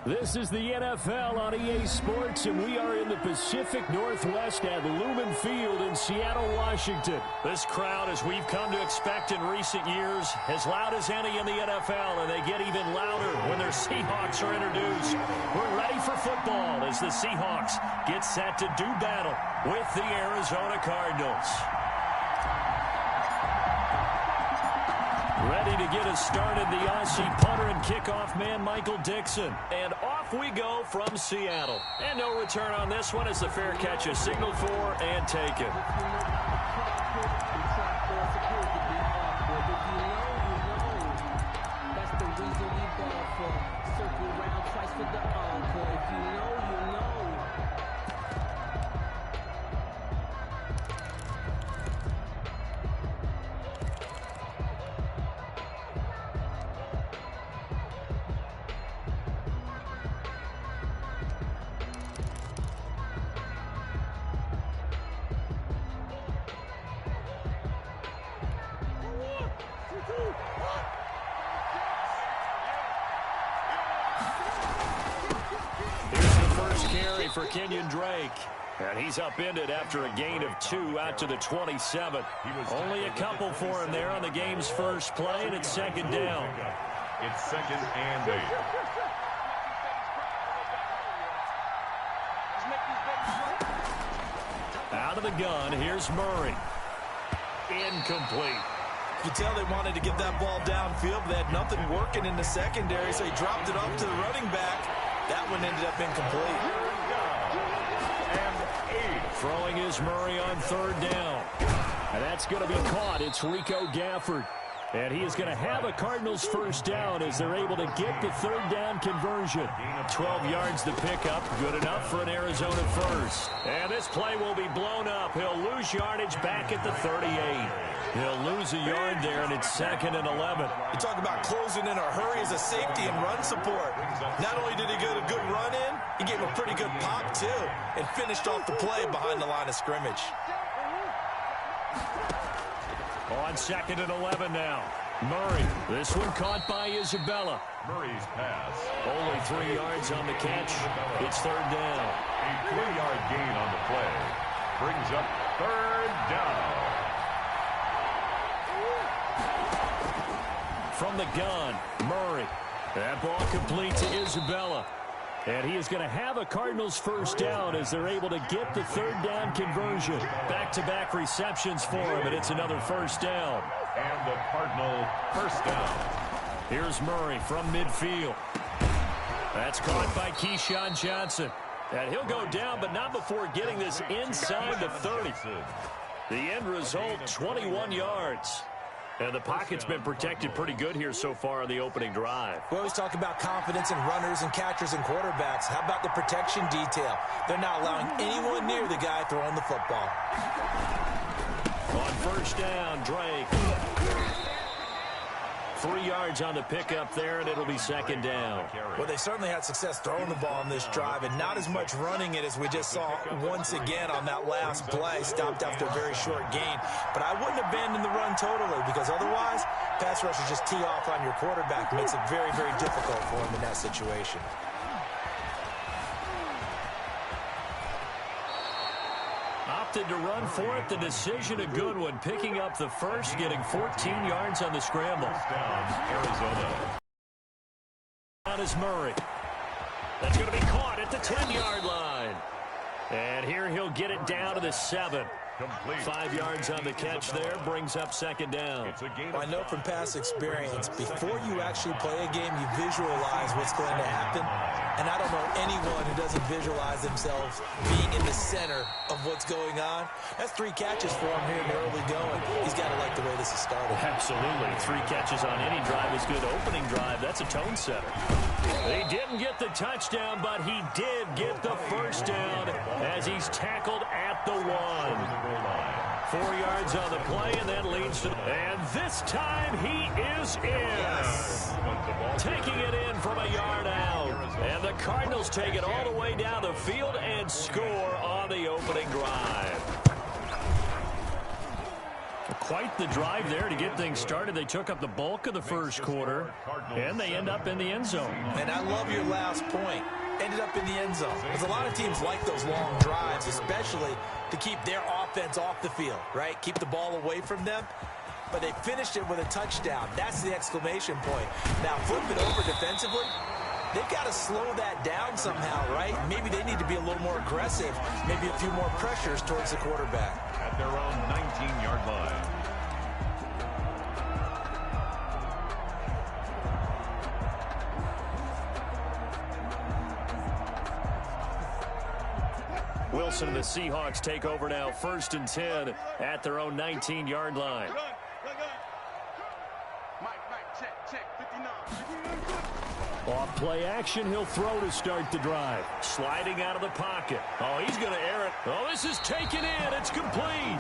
This is the NFL on EA Sports, and we are in the Pacific Northwest at Lumen Field in Seattle, Washington. This crowd, as we've come to expect in recent years, as loud as any in the NFL, and they get even louder when their Seahawks are introduced. We're ready for football as the Seahawks get set to do battle with the Arizona Cardinals. Ready to get us started, the Aussie punter and kickoff man, Michael Dixon. And off we go from Seattle. And no return on this one as the fair catch is signaled for and taken. For Kenyon Drake. And he's upended after a gain of 2 out to the 27. Only a couple for him there on the game's first play, and it's second down. It's second and 8. Out of the gun, here's Murray. Incomplete. You can tell they wanted to get that ball downfield, but they had nothing working in the secondary, so he dropped it off to the running back. That one ended up incomplete. Throwing is Murray on third down. And that's going to be caught. It's Rico Gafford. And he is going to have a Cardinals first down as they're able to get the third down conversion. 12 yards to pick up. Good enough for an Arizona first. And this play will be blown up. He'll lose yardage back at the 38. He'll lose a yard there, and it's second and 11. You talk about closing in a hurry as a safety and run support. Not only did he get a good run in, he gave a pretty good pop, too, and finished off the play behind the line of scrimmage. On second and 11 now. Murray. This one caught by Isabella. Murray's pass. Only 3 yards on the catch. It's third down. A 3-yard gain on the play. Brings up third down. From the gun, Murray. That ball complete to Isabella. And he is going to have a Cardinals first down as they're able to get the third down conversion. Back-to-back receptions for him, and it's another first down. And the Cardinal first down. Here's Murray from midfield. That's caught by Keyshawn Johnson. And he'll go down, but not before getting this inside the 30. The end result, 21 yards. And the pocket's been protected pretty good here so far on the opening drive. We always talk about confidence in runners and catchers and quarterbacks. How about the protection detail? They're not allowing anyone near the guy throwing the football. On first down, Drake. 3 yards on the pickup there, and it'll be second down. Well, they certainly had success throwing the ball on this drive, and not as much running it as we just saw once again on that last play. Stopped after a very short gain. But I wouldn't abandon the run totally, because otherwise, pass rushers just tee off on your quarterback. Makes it very, very difficult for him in that situation. Opted to run for it. The decision a good one. Picking up the first, getting 14 yards on the scramble. Down, Arizona. On is Murray. That's going to be caught at the 10-yard line. And here he'll get it down to the 7. Complete. 5 yards on the catch there, brings up second down. Well, I know from past experience, before you actually play a game, you visualize what's going to happen. And I don't know anyone who doesn't visualize themselves being in the center of what's going on. That's 3 catches for him here in the early going. He's got to like the way this has started. Absolutely. 3 catches on any drive is good. Opening drive, that's a tone setter. He didn't get the touchdown, but he did get the first down as he's tackled at the 1. 4 yards on the play, and that leads to... And this time he is in. Yes. Taking it in from a yard out. And the Cardinals take it all the way down the field and score on the opening drive. quite the drive there to get things started. They took up the bulk of the first quarter, and they end up in the end zone. And I love your last point. Ended up in the end zone. Because a lot of teams like those long drives, especially to keep their offense off the field, right? Keep the ball away from them. But they finished it with a touchdown. That's the exclamation point. Now, flip it over defensively. They've got to slow that down somehow, right? Maybe they need to be a little more aggressive. Maybe a few more pressures towards the quarterback. At their own 19-yard line. Wilson and the Seahawks take over now, 1st and 10 at their own 19-yard line. Off play action, he'll throw to start the drive. Sliding out of the pocket. Oh, he's going to air it. Oh, this is taken in. It's complete.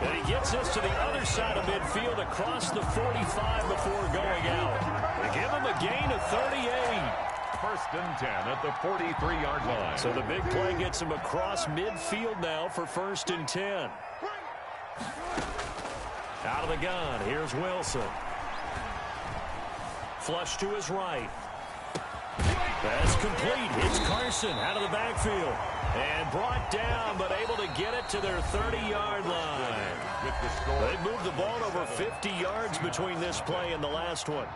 And he gets this to the other side of midfield across the 45 before going out. They give him a gain of 38. 1st and 10 at the 43-yard line. So the big play gets him across midfield now for 1st and 10. Out of the gun, here's Wilson. Flush to his right. That's complete. It's Carson out of the backfield. And brought down, but able to get it to their 30-yard line. They've moved the ball over 50 yards between this play and the last one.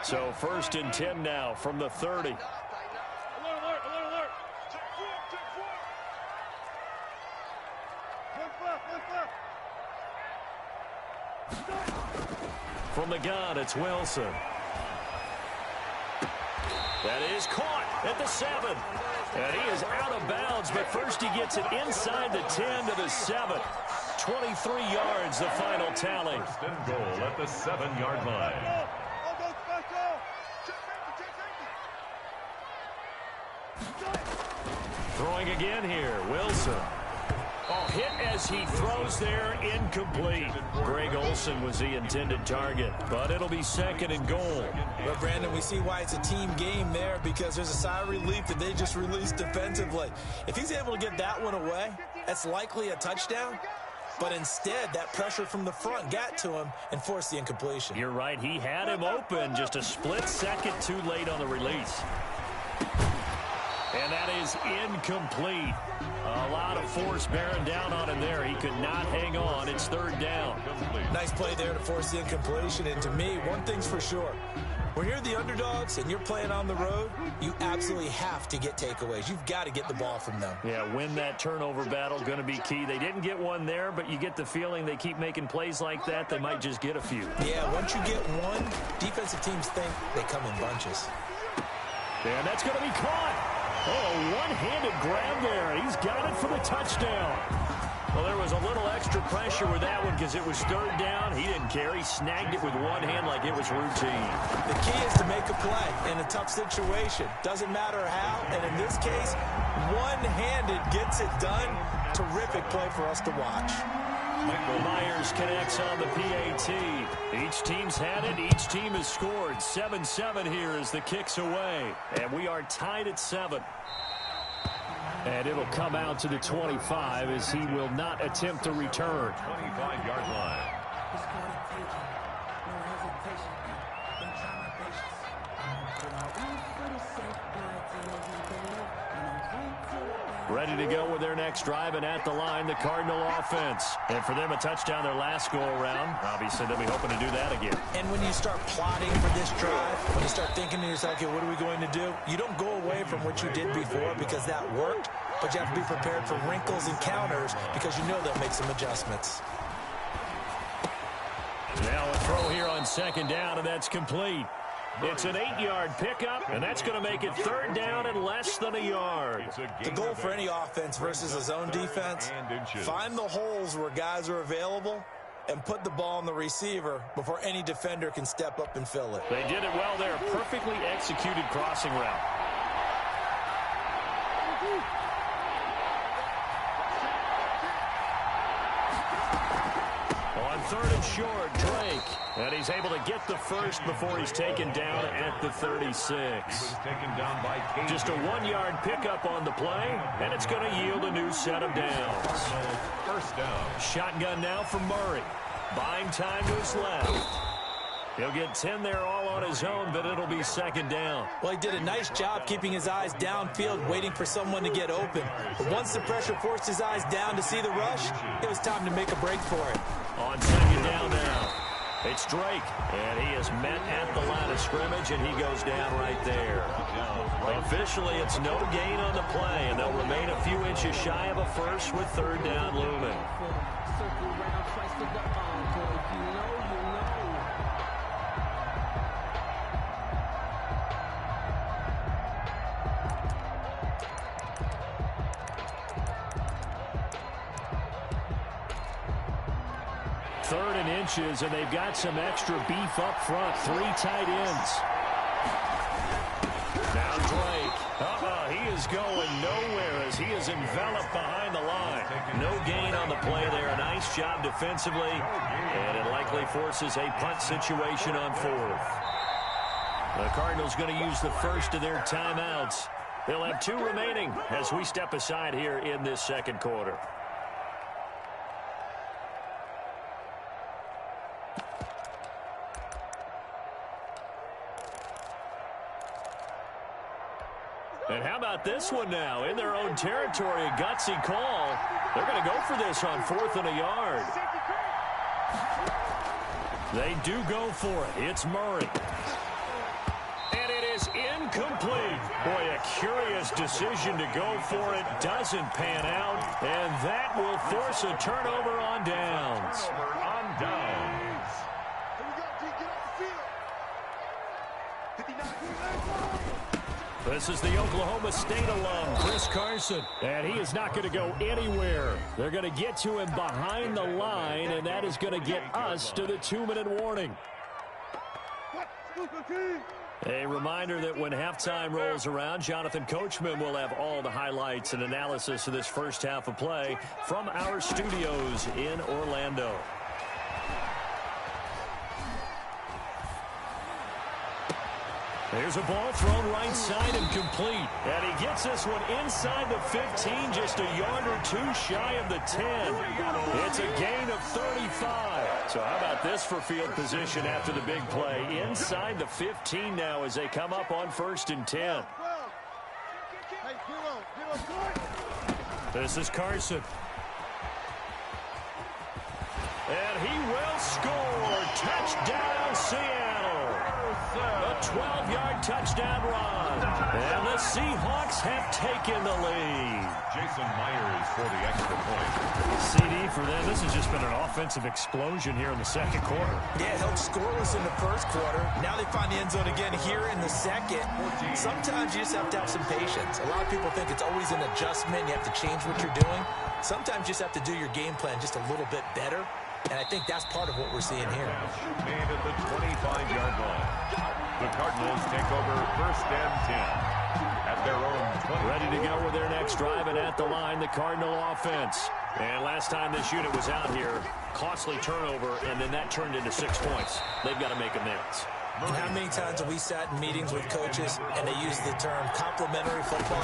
So 1st and 10 now from the 30. From the gun, it's Wilson. That is caught at the 7. And he is out of bounds, but first he gets it inside the 10 to the 7. 23 yards, the final tally. 1st and goal at the 7-yard line. Throwing again here, Wilson. Oh, hit as he throws there, incomplete. Greg Olsen was the intended target, but it'll be 2nd and goal. Well, Brandon, we see why it's a team game there, because there's a sigh of relief that they just released defensively. If he's able to get that one away, that's likely a touchdown. But instead, that pressure from the front got to him and forced the incompletion. You're right. He had him open, just a split second too late on the release. And that is incomplete. A lot of force bearing down on him there. He could not hang on. It's 3rd down. Nice play there to force the incompletion. And to me, one thing's for sure. When you're the underdogs and you're playing on the road, you absolutely have to get takeaways. You've got to get the ball from them. Yeah, win that turnover battle, going to be key. They didn't get one there, but you get the feeling they keep making plays like that, they might just get a few. Yeah, once you get one, defensive teams think they come in bunches. And that's going to be caught. Oh, one-handed grab there. He's got it for the touchdown. Well, there was a little extra pressure with that one because it was 3rd down. He didn't care. He snagged it with one hand like it was routine. The key is to make a play in a tough situation. Doesn't matter how, and in this case, one-handed gets it done. Terrific play for us to watch. Michael Myers connects on the PAT. Each team's had it. Each team has scored. 7-7 here as the kick's away. And we are tied at 7. And it'll come out to the 25 as he will not attempt to return. 25-yard line. Ready to go with their next drive, and at the line, the Cardinal offense. And for them, a touchdown their last go-around. Obviously, they'll be hoping to do that again. And when you start plotting for this drive, when you start thinking to yourself, okay, what are we going to do? You don't go away from what you did before because that worked, but you have to be prepared for wrinkles and counters because you know they'll make some adjustments. Now a throw here on 2nd down, and that's complete. It's an 8-yard pickup, and that's going to make it 3rd down and less than a yard. The goal for any offense versus a zone defense, find the holes where guys are available and put the ball on the receiver before any defender can step up and fill it. They did it well there. Perfectly executed crossing route. On 3rd and short, Drake. And he's able to get the first before he's taken down at the 36. Just a 1-yard pickup on the play, and it's going to yield a new set of downs. 1st down. Shotgun now from Murray. Buying time to his left. He'll get 10 there all on his own, but it'll be second down. Well, he did a nice job keeping his eyes downfield, waiting for someone to get open. But once the pressure forced his eyes down to see the rush, it was time to make a break for it. On second down now, it's Drake, and he is met at the line of scrimmage, and he goes down right there. Officially, it's no gain on the play, and they'll remain a few inches shy of a first with third down looming. Third and inches, and they've got some extra beef up front. 3 tight ends. Now Drake. He is going nowhere as he is enveloped behind the line. No gain on the play there. A nice job defensively, and it likely forces a punt situation on fourth. The Cardinals going to use the first of their timeouts. They'll have 2 remaining as we step aside here in this second quarter. And how about this one now? In their own territory, a gutsy call. They're going to go for this on 4th and a yard. They do go for it. It's Murray. And it is incomplete. Boy, a curious decision to go for it. Doesn't pan out. And that will force a turnover on downs. This is the Oklahoma State alum, Chris Carson, and he is not going to go anywhere. They're going to get to him behind the line, and that is going to get us to the 2-minute warning. A reminder that when halftime rolls around, Jonathan Coachman will have all the highlights and analysis of this first half of play from our studios in Orlando. There's a ball thrown right side and complete. And he gets this one inside the 15, just a yard or 2 shy of the 10. It's a gain of 35. So how about this for field position after the big play? Inside the 15 now as they come up on 1st and 10. This is Carson. And he will score. Touchdown, Seattle. A 12-yard touchdown run. And the Seahawks have taken the lead. Jason Myers for the extra point. CD for them. This has just been an offensive explosion here in the second quarter. Yeah, held scoreless in the first quarter. Now they find the end zone again here in the second. Sometimes you just have to have some patience. A lot of people think it's always an adjustment. You have to change what you're doing. Sometimes you just have to do your game plan just a little bit better. And I think that's part of what we're seeing here. Made at the 25-yard line. The Cardinals take over 1st and 10 at their own 20. Ready to go with their next drive, and at the line, the Cardinal offense. And last time this unit was out here, costly turnover, and then that turned into 6 points. They've got to make amends. And how many times have we sat in meetings with coaches and they use the term complementary football?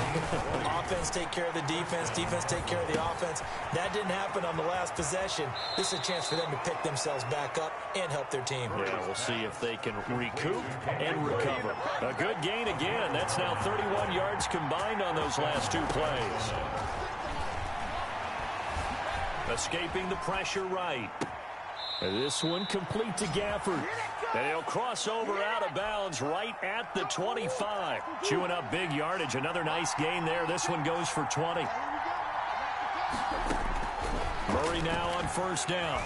Offense take care of the defense, defense take care of the offense. That didn't happen on the last possession. This is a chance for them to pick themselves back up and help their team. Yeah, we'll see if they can recoup and recover. A good gain again. That's now 31 yards combined on those last 2 plays. Escaping the pressure right. This one complete to Gafford. And he'll cross over out of bounds right at the 25. Chewing up big yardage. Another nice gain there. This one goes for 20. Murray now on 1st down.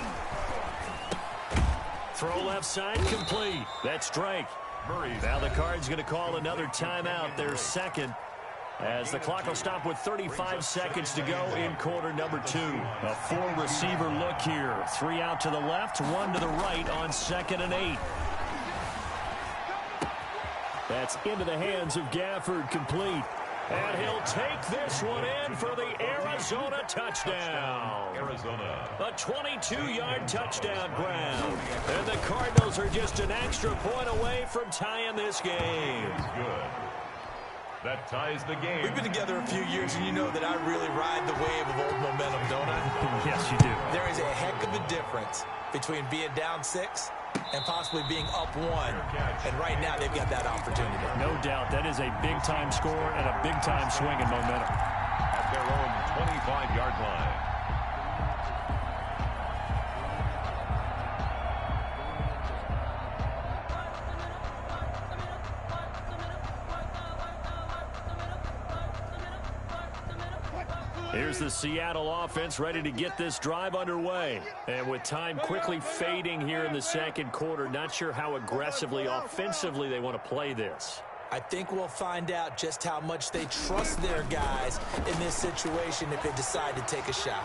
Throw left side complete. That's Drake. Now the Cards going to call another timeout, their second, as the clock will stop with 35 seconds to go in quarter number 2. A 4-receiver look here. 3 out to the left, 1 to the right on 2nd and 8. That's into the hands of Gafford, complete. And he'll take this one in for the Arizona touchdown. Arizona. A 22-yard touchdown ground. And the Cardinals are just an extra point away from tying this game. Good. That ties the game. We've been together a few years, and you know that I really ride the wave of old momentum, don't I? Yes, you do. There is a heck of a difference between being down 6 and possibly being up 1. And right now they've got that opportunity. No doubt. That is a big-time score and a big-time swing in momentum. At their own 25-yard line. Here's the Seattle offense ready to get this drive underway. And with time quickly fading here in the second quarter, not sure how aggressively, offensively they want to play this. I think we'll find out just how much they trust their guys in this situation if they decide to take a shot.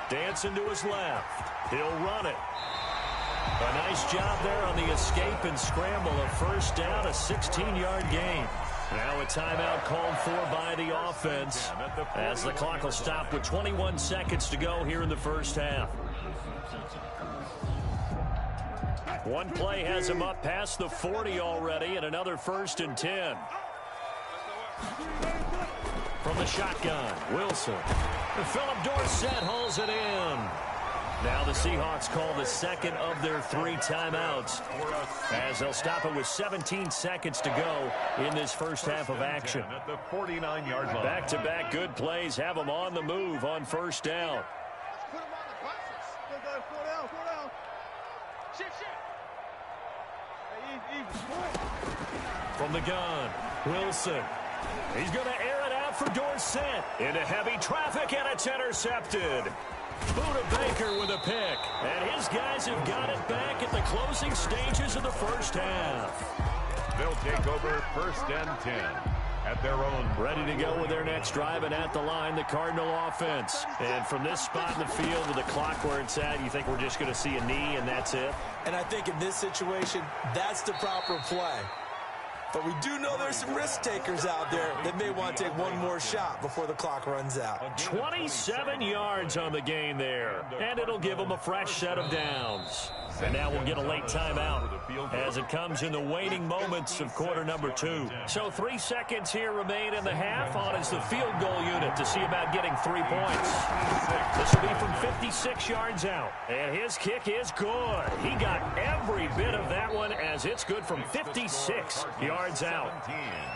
Dancing to his left. He'll run it. A nice job there on the escape and scramble. A first down, a 16-yard gain. Now a timeout called for by the offense as the clock will stop with 21 seconds to go here in the first half. One play has him up past the 40 already, and another 1st and 10. From the shotgun, Wilson. Philip Dorsett hauls it in. Now the Seahawks call the second of their 3 timeouts as they'll stop it with 17 seconds to go in this first half of action. At the 49-yard line. Back-to-back good plays have them on the move on first down. From the gun, Wilson. He's going to air it out for Dorsett. Into heavy traffic, and it's intercepted. Buda Baker with a pick. And his guys have got it back at the closing stages of the first half. They'll take over 1st and 10 at their own. Ready to go with their next drive, and at the line, the Cardinal offense. And from this spot in the field with the clock where it's at, you think we're just going to see a knee and that's it? And I think in this situation, that's the proper play. But we do know there's some risk takers out there that may want to take one more shot before the clock runs out. 27 yards on the gain there, and it'll give them a fresh set of downs. And now we'll get a late timeout as it comes in the waning moments of quarter number 2. So 3 seconds here remain in the half. On is the field goal unit to see about getting 3 points. This will be from 56 yards out, and his kick is good. He got every bit of that one as it's good from 56 yards out.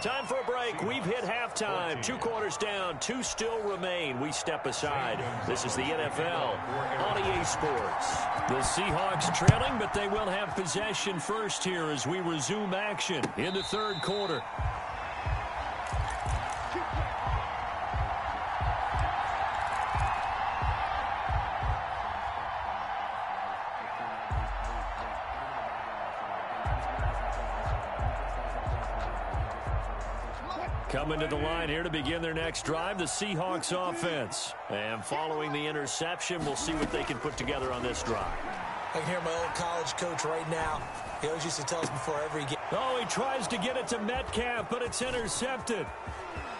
Time for a break. We've hit halftime. 2 quarters down, 2 still remain. We step aside. This is the NFL on EA Sports. The Seahawks trailing, but they will have possession first here as we resume action in the third quarter. Coming to the line here to begin their next drive, the Seahawks offense. And following the interception, we'll see what they can put together on this drive. I can hear my old college coach right now. He always used to tell us before every game. Oh, he tries to get it to Metcalf, but it's intercepted.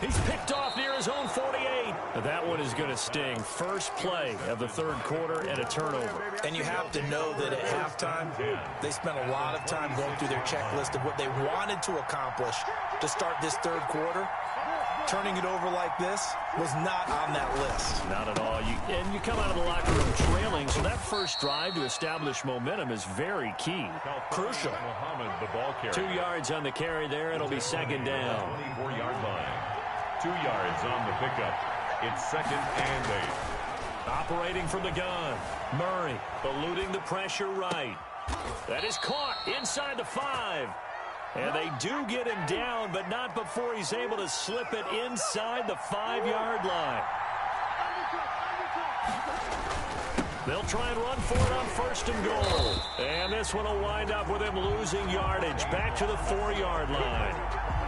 He's picked off near his own 48. That one is going to sting. First play of the third quarter and a turnover. And you have to know that at halftime, they spent a lot of time going through their checklist of what they wanted to accomplish to start this third quarter. Turning it over like this was not on that list. Not at all. And you come out of the locker room trailing, so that first drive to establish momentum is very key. Crucial. Muhammad, the ball carrier. 2 yards on the carry there. It'll be second down. 24-yard line. 2 yards on the pickup. It's 2nd and 8. Operating from the gun. Murray eluding the pressure right. That is caught inside the 5. And they do get him down, but not before he's able to slip it inside the 5-yard line. They'll try and run for it on 1st and goal. And this one will wind up with him losing yardage back to the 4-yard line.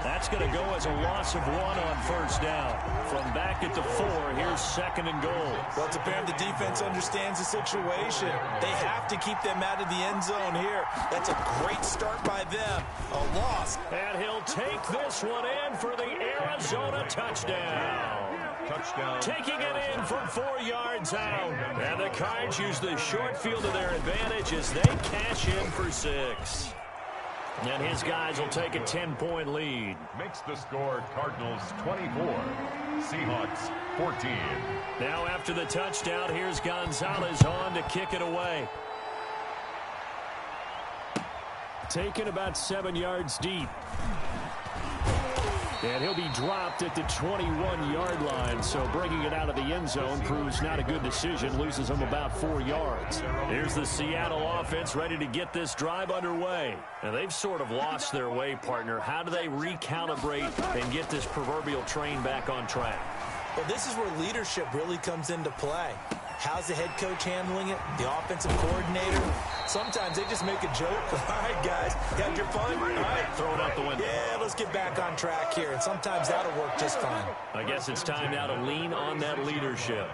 That's going to go as a loss of 1 on 1st down. From back at the 4, here's 2nd and goal. Well, it's apparent the defense understands the situation. They have to keep them out of the end zone here. That's a great start by them. A loss. And he'll take this one in for the Arizona touchdown. Touchdown. Taking it in from 4 yards out. And the Cards use the short field to their advantage as they cash in for 6. And his guys will take a 10-point lead. Makes the score Cardinals 24, Seahawks 14. Now after the touchdown, here's Gonzalez on to kick it away. taken about 7 yards deep. And he'll be dropped at the 21-yard line, so bringing it out of the end zone proves not a good decision, loses him about 4 yards. Here's the Seattle offense ready to get this drive underway. And they've sort of lost their way, partner. How do they recalibrate and get this proverbial train back on track? Well, this is where leadership really comes into play. How's the head coach handling it? The offensive coordinator? Sometimes they just make a joke. All right, guys, got your fun? All right, throw it out the window. Yeah, let's get back on track here. And sometimes that'll work just fine. I guess it's time now to lean on that leadership.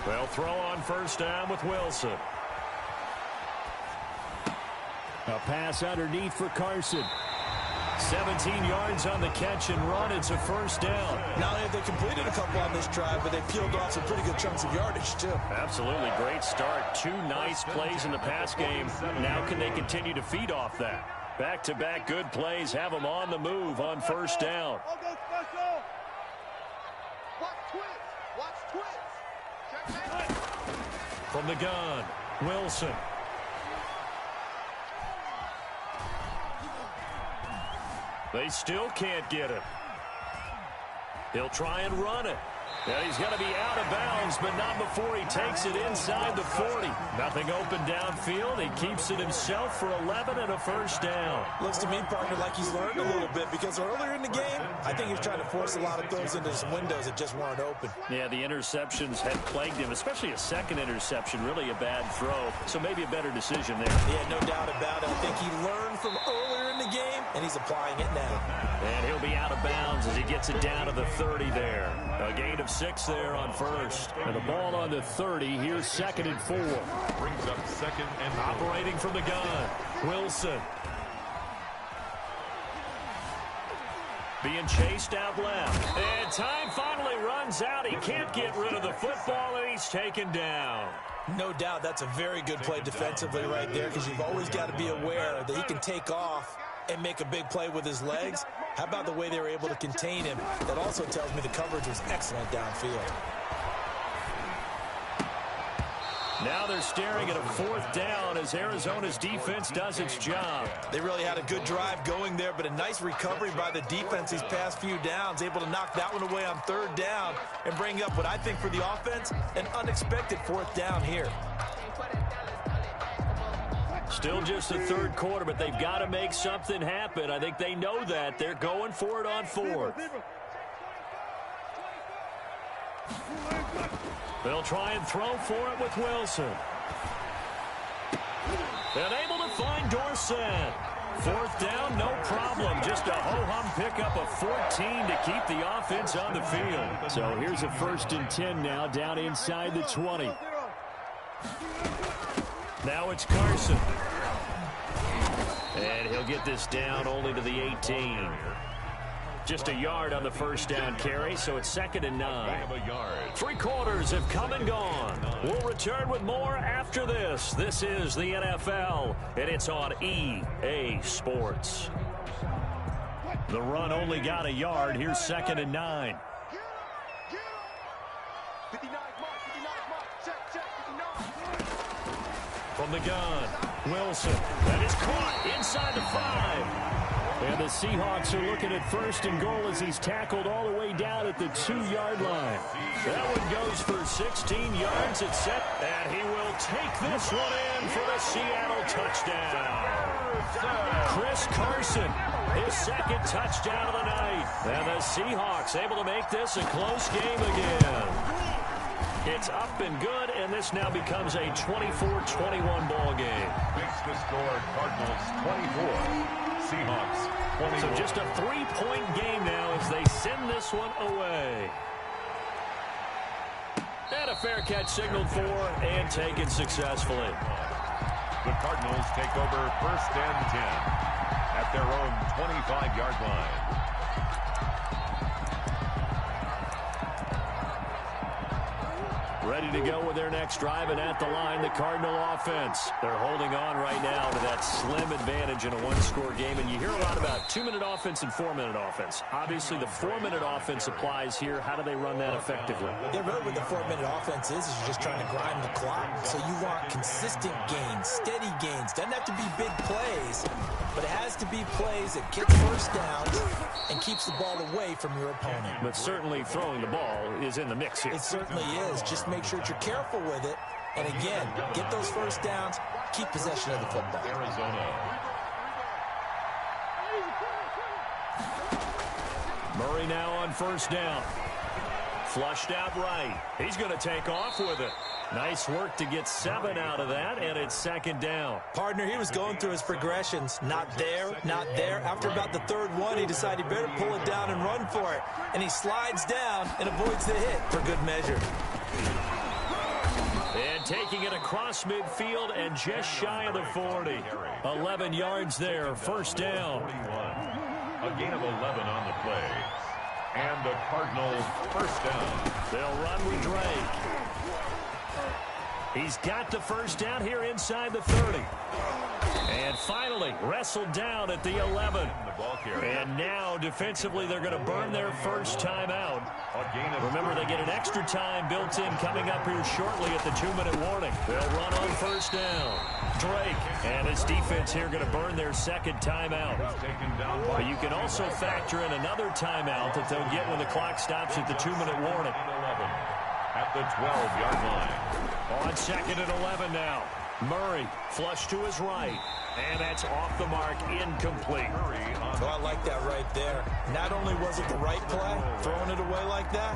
They'll throw on first down with Wilson. A pass underneath for Carson. 17 yards on the catch and run. It's a first down. Not only have they completed a couple on this drive, but they peeled off some pretty good chunks of yardage, too. Absolutely. Great start. 2 nice plays in the pass game. Now can they continue to feed off that? Back-to-back good plays have them on the move on first down. From the gun, Wilson. They still can't get him. He'll try and run it. And he's going to be out of bounds, but not before he takes it inside the 40. Nothing open downfield. He keeps it himself for 11 and a first down. Looks to me, partner, like he's learned a little bit, because earlier in the game, I think he was trying to force a lot of throws into some windows that just weren't open. Yeah, the interceptions had plagued him, especially a second interception, really a bad throw. So maybe a better decision there. Yeah, no doubt about it. I think he learned from earlier in the game, and he's applying it now. And he'll be out of bounds as he gets it down to the 30 there. A gain of 6 there on first. And the ball on the 30. Here's 2nd and 4. Brings up 2nd and 4. Operating from the gun, Wilson. Being chased out left. And time finally runs out. He can't get rid of the football, and he's taken down. No doubt that's a very good play defensively right there, because you've always got to be aware that he can take off and make a big play with his legs. How about the way they were able to contain him? That also tells me the coverage was excellent downfield. Now they're staring at a 4th down as Arizona's defense does its job. They really had a good drive going there, but a nice recovery by the defense these past few downs, able to knock that one away on 3rd down and bring up what I think for the offense, an unexpected 4th down here. Still just the 3rd quarter, but they've got to make something happen. I think they know that. They're going for it on 4th. They'll try and throw for it with Wilson. And able to find Dorsett. 4th down, no problem. Just a ho-hum pickup of 14 to keep the offense on the field. So here's a 1st and 10 now, down inside the 20. Now it's Carson. And he'll get this down only to the 18. Just a yard on the first down carry, so it's 2nd and 9. 3 quarters have come and gone. We'll return with more after this. This is the NFL, and it's on EA Sports. The run only got a yard. Here's 2nd and 9. From the gun, Wilson. That is caught inside the 5. And the Seahawks are looking at 1st and goal as he's tackled all the way down at the 2-yard line. That one goes for 16 yards. It's set, and he will take this one in for the Seattle touchdown. Chris Carson, his 2nd touchdown of the night. And the Seahawks able to make this a close game again. It's up and good, and this now becomes a 24-21 ball game. Makes the score Cardinals 24, Seahawks 21. So just a 3-point game now as they send this one away. And a fair catch signaled for and taken successfully. The Cardinals take over 1st and 10 at their own 25-yard line. Ready to go with their next drive, and at the line, the Cardinal offense. They're holding on right now to that slim advantage in a 1-score game, and you hear a lot about 2-minute offense and 4-minute offense. Obviously, the 4-minute offense applies here. How do they run that effectively? Yeah, really what the 4-minute offense is you're just trying to grind the clock. So you want consistent gains, steady gains. Doesn't have to be big plays, but it has to be plays that gets first downs and keeps the ball away from your opponent. But certainly throwing the ball is in the mix here. It certainly is. Just make sure that you're careful with it. And again, get those first downs, keep possession of the football. Arizona. Murray now on first down. Flushed out right. He's going to take off with it. Nice work to get 7 out of that, and it's second down. Partner, he was going through his progressions. Not there, not there. After about the third one, he decided he better pull it down and run for it. And he slides down and avoids the hit for good measure. And taking it across midfield and just shy of the 40. 11 yards there, first down. 41. A gain of 11 on the play. And the Cardinals first down. They'll run with Drake. He's got the first down here inside the 30. And finally wrestled down at the 11. And now defensively they're going to burn their first timeout. Remember, they get an extra time built in coming up here shortly at the 2-minute warning. They'll run on first down. Drake and his defense here going to burn their second timeout. But you can also factor in another timeout that they'll get when the clock stops at the 2-minute warning. At the 12-yard line. On second and 11 now. Murray flush to his right. And that's off the mark, incomplete. Oh, I like that right there. Not only was it the right play, throwing it away like that,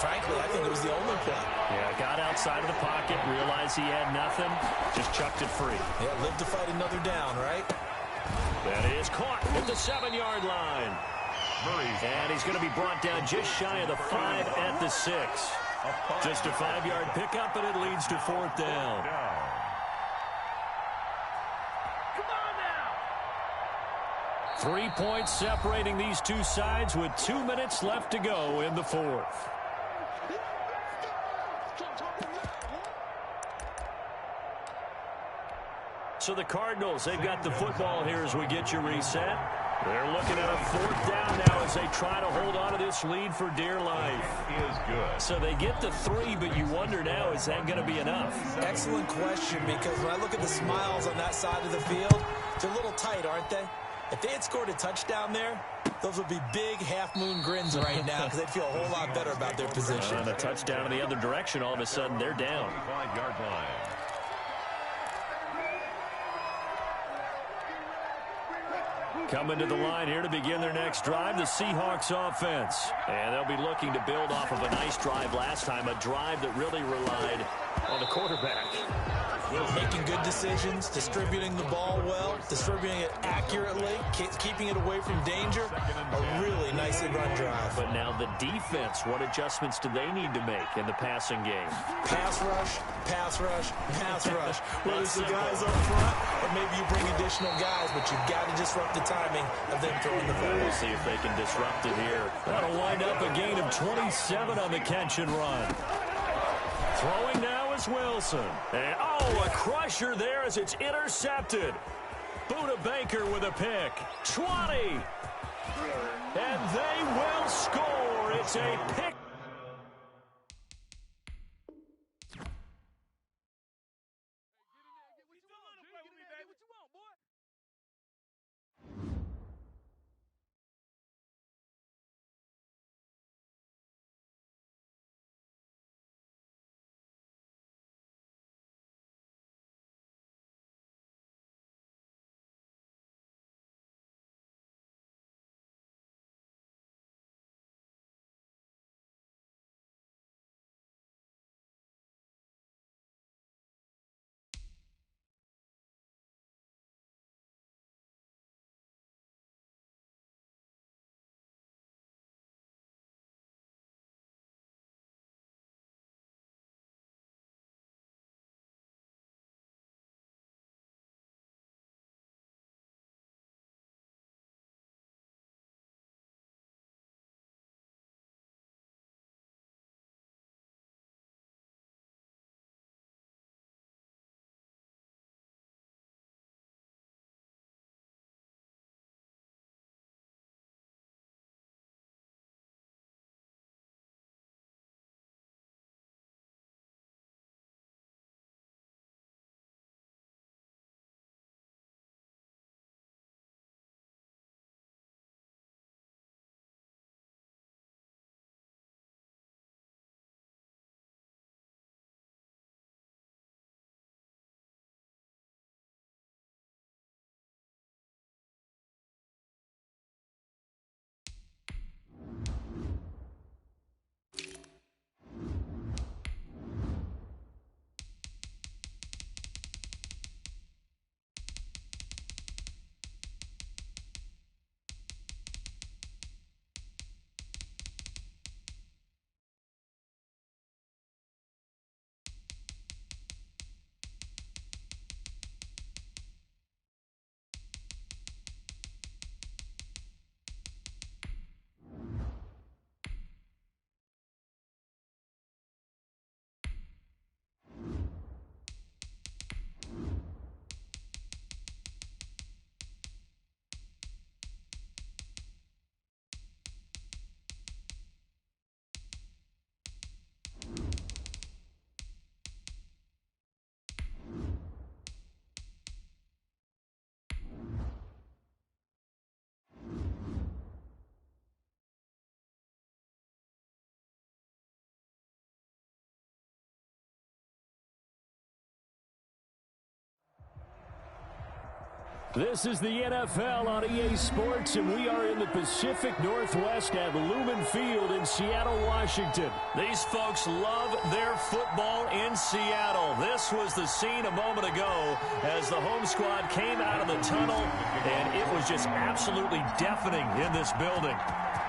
frankly, I think it was the only play. Yeah, got outside of the pocket, realized he had nothing, just chucked it free. Yeah, live to fight another down, right? That is caught at the 7-yard line. And he's going to be brought down just shy of the 5 at the 6. Just a 5-yard pickup, and it leads to fourth down. 3 points separating these two sides with 2 minutes left to go in the fourth. So the Cardinals, they've got the football here as we get you reset. They're looking at a fourth down now as they try to hold on to this lead for dear life. Is good. So they get the 3, but you wonder now, is that going to be enough? Excellent question, because when I look at the smiles on that side of the field, they're a little tight, aren't they? If they had scored a touchdown there, those would be big half-moon grins right now because they'd feel a whole lot better about their position. And a touchdown in the other direction, all of a sudden they're down. 5-yard line. Coming to the line here to begin their next drive, the Seahawks offense. And they'll be looking to build off of a nice drive last time, a drive that really relied on the quarterback. Making good decisions, distributing the ball well, distributing it accurately, keeping it away from danger. A really nicely run drive. But now the defense, what adjustments do they need to make in the passing game? Pass rush, pass rush, pass rush. Whether it's the guys up front or maybe you bring additional guys, but you've got to disrupt the timing of them throwing the ball. We'll see if they can disrupt it here. That'll wind up a gain of 27 on the catch and run. Throwing now is Wilson. And, a crusher there as it's intercepted. Buda Baker with a pick. 20. And they will score. It's a pick. This is the NFL on EA Sports, and we are in the Pacific Northwest at Lumen Field in Seattle, Washington. These folks love their football in Seattle. This was the scene a moment ago as the home squad came out of the tunnel, and it was just absolutely deafening in this building.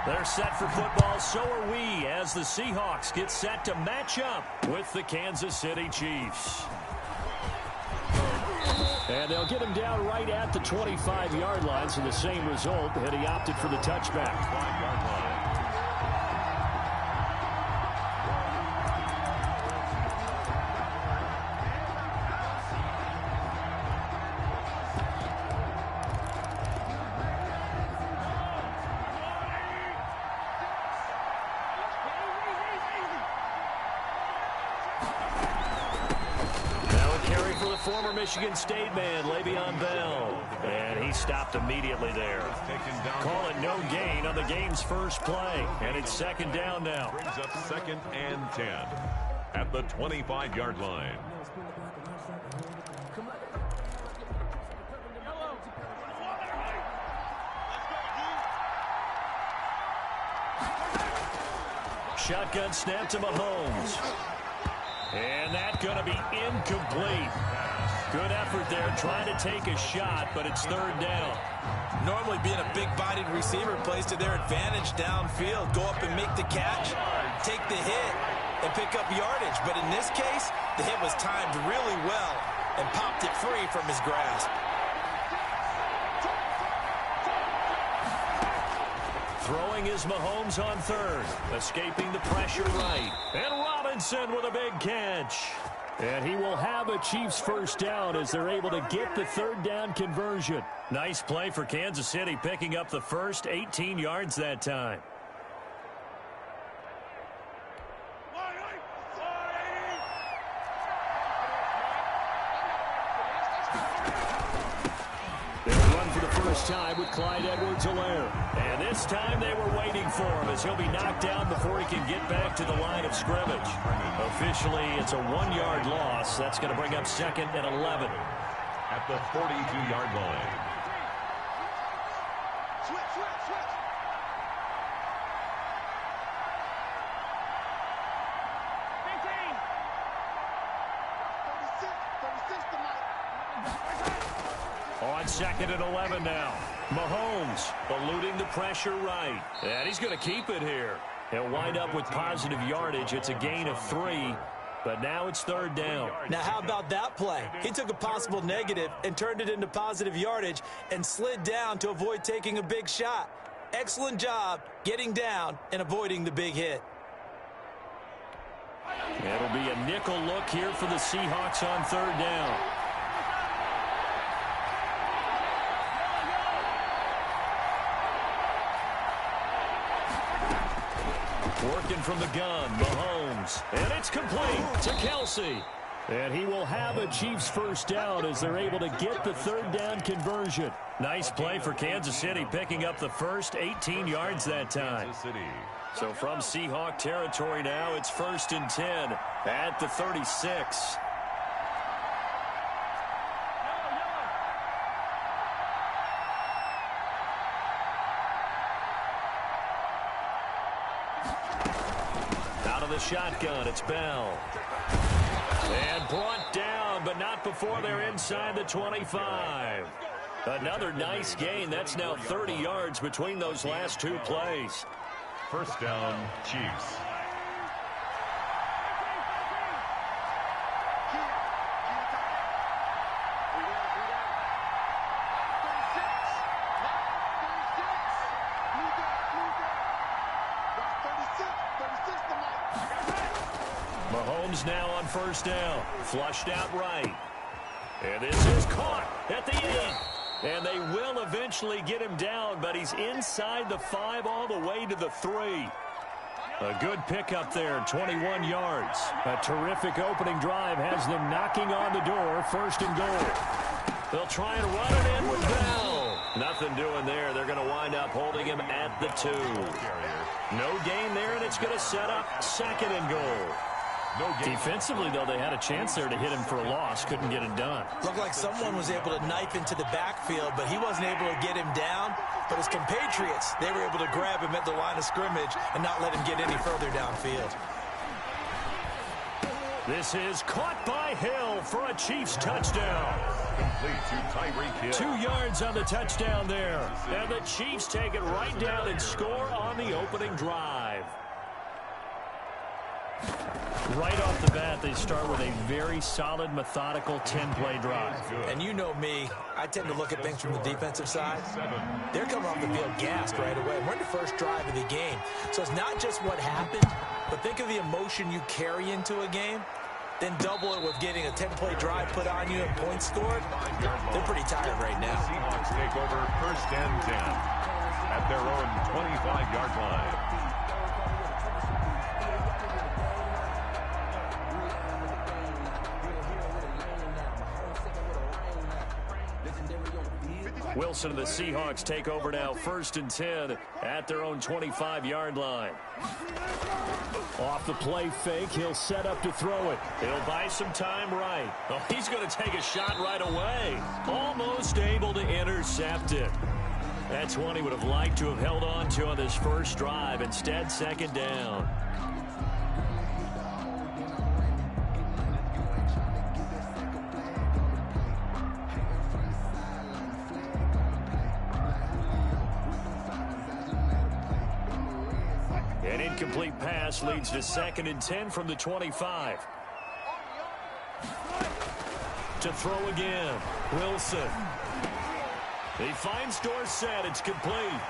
They're set for football, so are we, as the Seahawks get set to match up with the Kansas City Chiefs. And they'll get him down right at the 25-yard line, so the same result, and he opted for the touchback. 5-yard line. Former Michigan State man, Le'Veon Bell. And he stopped immediately there. Call it no gain on the game's first play. And it's second down now. Brings up 2nd and 10 at the 25-yard line. Shotgun snap to Mahomes. And that's going to be incomplete. Good effort there, trying to take a shot, but it's third down. Normally being a big-bodied receiver plays to their advantage downfield. Go up and make the catch, take the hit, and pick up yardage. But in this case, the hit was timed really well and popped it free from his grasp. Throwing is Mahomes on third, escaping the pressure right. And Robinson with a big catch. And he will have a Chiefs first down as they're able to get the third down conversion. Nice play for Kansas City, picking up the first 18 yards that time. They'll run for the first time with Clyde Edwards-Helaire. And this time they were waiting for him as he'll be knocked down before he can get back to the line of scrimmage. Officially, it's a 1-yard loss. That's going to bring up 2nd and 11. At the 42-yard line. On 2nd and 11 now. Mahomes eluding the pressure right. And he's going to keep it here. He'll wind up with positive yardage. It's a gain of 3, but now it's third down. Now, how about that play? He took a possible negative and turned it into positive yardage and slid down to avoid taking a big shot. Excellent job getting down and avoiding the big hit. It'll be a nickel look here for the Seahawks on third down. Working from the gun, Mahomes. And it's complete to Kelsey. And he will have a Chiefs first down as they're able to get the third down conversion. Nice play for Kansas City, picking up the first 18 yards that time. So from Seahawk territory now, it's 1st and 10 at the 36. The shotgun, it's Bell. And brought down, but not before they're inside the 25. Another nice gain. That's now 30 yards between those last two plays. First down, Chiefs. Mahomes now on first down. Flushed out right. And this is caught at the end. And they will eventually get him down, but he's inside the 5 all the way to the 3. A good pickup there, 21 yards. A terrific opening drive has them knocking on the door, 1st and goal. They'll try and run it in with Bell. Nothing doing there. They're going to wind up holding him at the 2. No gain there, and it's going to set up 2nd and goal. Defensively, though, they had a chance there to hit him for a loss. Couldn't get it done. Looked like someone was able to knife into the backfield, but he wasn't able to get him down. But his compatriots, they were able to grab him at the line of scrimmage and not let him get any further downfield. This is caught by Hill for a Chiefs touchdown. Complete to Tyreek Hill. 2 yards on the touchdown there. And the Chiefs take it right down and score on the opening drive. Right off the bat, they start with a very solid, methodical 10-play drive. And you know me, I tend to look at things from the defensive side. They're coming off the field gassed right away. We're in the first drive of the game. So it's not just what happened, but think of the emotion you carry into a game. Then double it with getting a 10-play drive put on you and points scored. They're pretty tired right now. Seahawks take over first and 10 at their own 25-yard line. Wilson and the Seahawks take over now, first and 10 at their own 25-yard line. Off the play fake, he'll set up to throw it. He'll buy some time right. Oh, he's going to take a shot right away. Almost able to intercept it. That's one he would have liked to have held on to on this first drive. Instead, second down. An incomplete pass leads to second and 10 from the 25. To throw again. Wilson. He finds Dorsett. It's complete.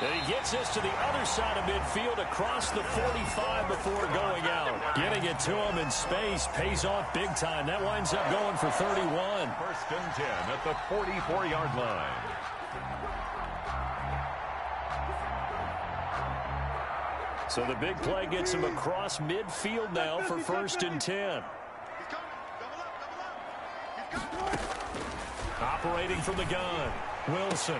And he gets this to the other side of midfield across the 45 before going out. Getting it to him in space pays off big time. That winds up going for 31. First and 10 at the 44-yard line. So the big play gets him across midfield now for first and 10. Operating from the gun. Wilson.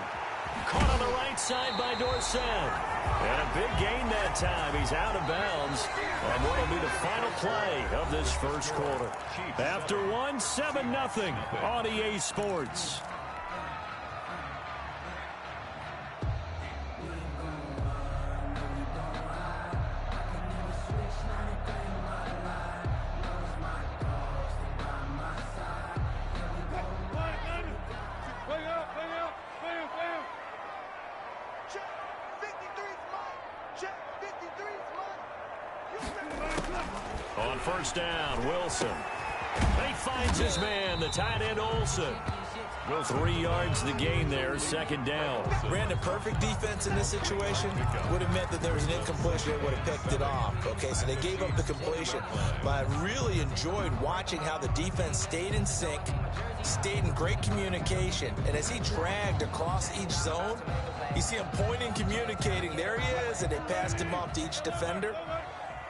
Caught on the right side by Dorsett. And a big gain that time. He's out of bounds. And what will be the final play of this first quarter. After one, 7-0 on EA Sports. On first down, Wilson. And he finds his man, the tight end Olsen. 3 yards to the gain there, second down. Ran a perfect defense in this situation. Would have meant that there was an incompletion. They would have picked it off. Okay, so they gave up the completion. But I really enjoyed watching how the defense stayed in sync, stayed in great communication. And as he dragged across each zone, you see him pointing, communicating. There he is, and they passed him off to each defender.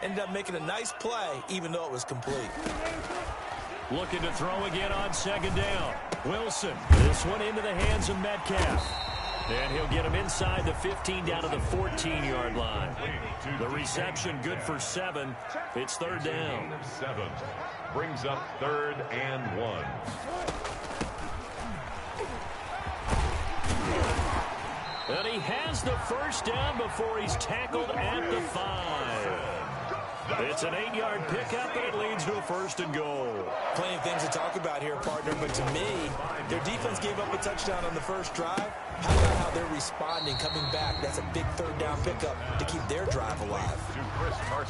Ended up making a nice play, even though it was complete. Looking to throw again on second down. Wilson. This one into the hands of Metcalf. And he'll get him inside the 15 down to the 14-yard line. The reception good for 7. It's third down. 7 brings up third and 1. And he has the first down before he's tackled at the 5. It's an 8-yard pickup, and it leads to a first and goal. Plenty of things to talk about here, partner, but to me, their defense gave up a touchdown on the first drive. How about how they're responding, coming back? That's a big third down pickup to keep their drive alive.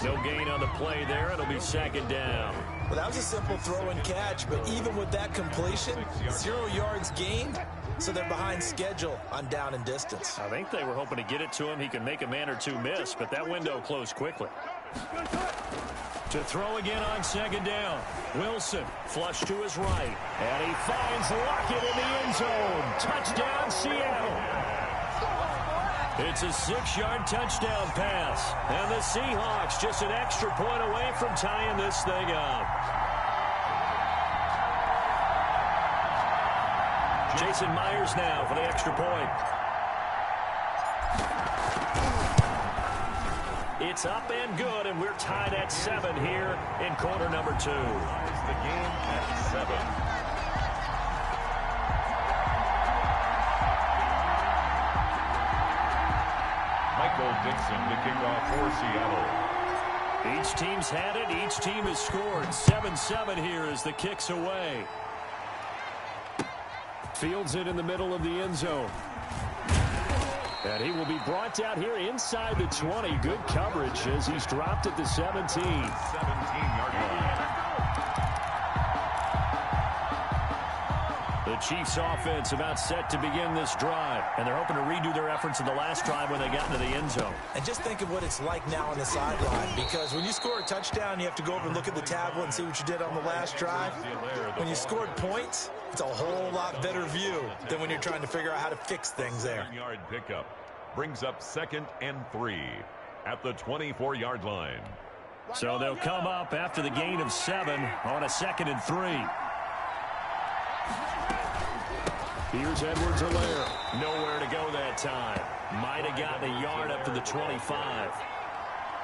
No gain on the play there. It'll be second down. Well, that was a simple throw and catch, but even with that completion, 0 yards gained, so they're behind schedule on down and distance. I think they were hoping to get it to him. He could make a man or two miss, but that window closed quickly. To throw again on second down. Wilson, flush to his right. And he finds Lockett in the end zone. Touchdown, Seattle. It's a 6-yard touchdown pass. And the Seahawks just an extra point away from tying this thing up. Jason Myers now for the extra point. It's up and good, and we're tied at 7 here in quarter number 2. It's the game at 7. Michael Dixon to kick off for Seattle. Each team's had it. Each team has scored. 7-7 here as the kick's away. Fields it in the middle of the end zone. And he will be brought down here inside the 20. Good coverage as he's dropped at the 17. 17-yard line. The Chiefs offense about set to begin this drive, and they're hoping to redo their efforts in the last drive when they got into the end zone. And just think of what it's like now on the sideline, because when you score a touchdown, you have to go over and look at the tablet and see what you did on the last drive. When you scored points, it's a whole lot better view than when you're trying to figure out how to fix things there. Yard pickup brings up 2nd and 3 at the 24-yard line. So they'll come up after the gain of 7 on a 2nd and 3. Here's Edwards-Helaire. Nowhere to go that time. Might have gotten a yard up to the 25.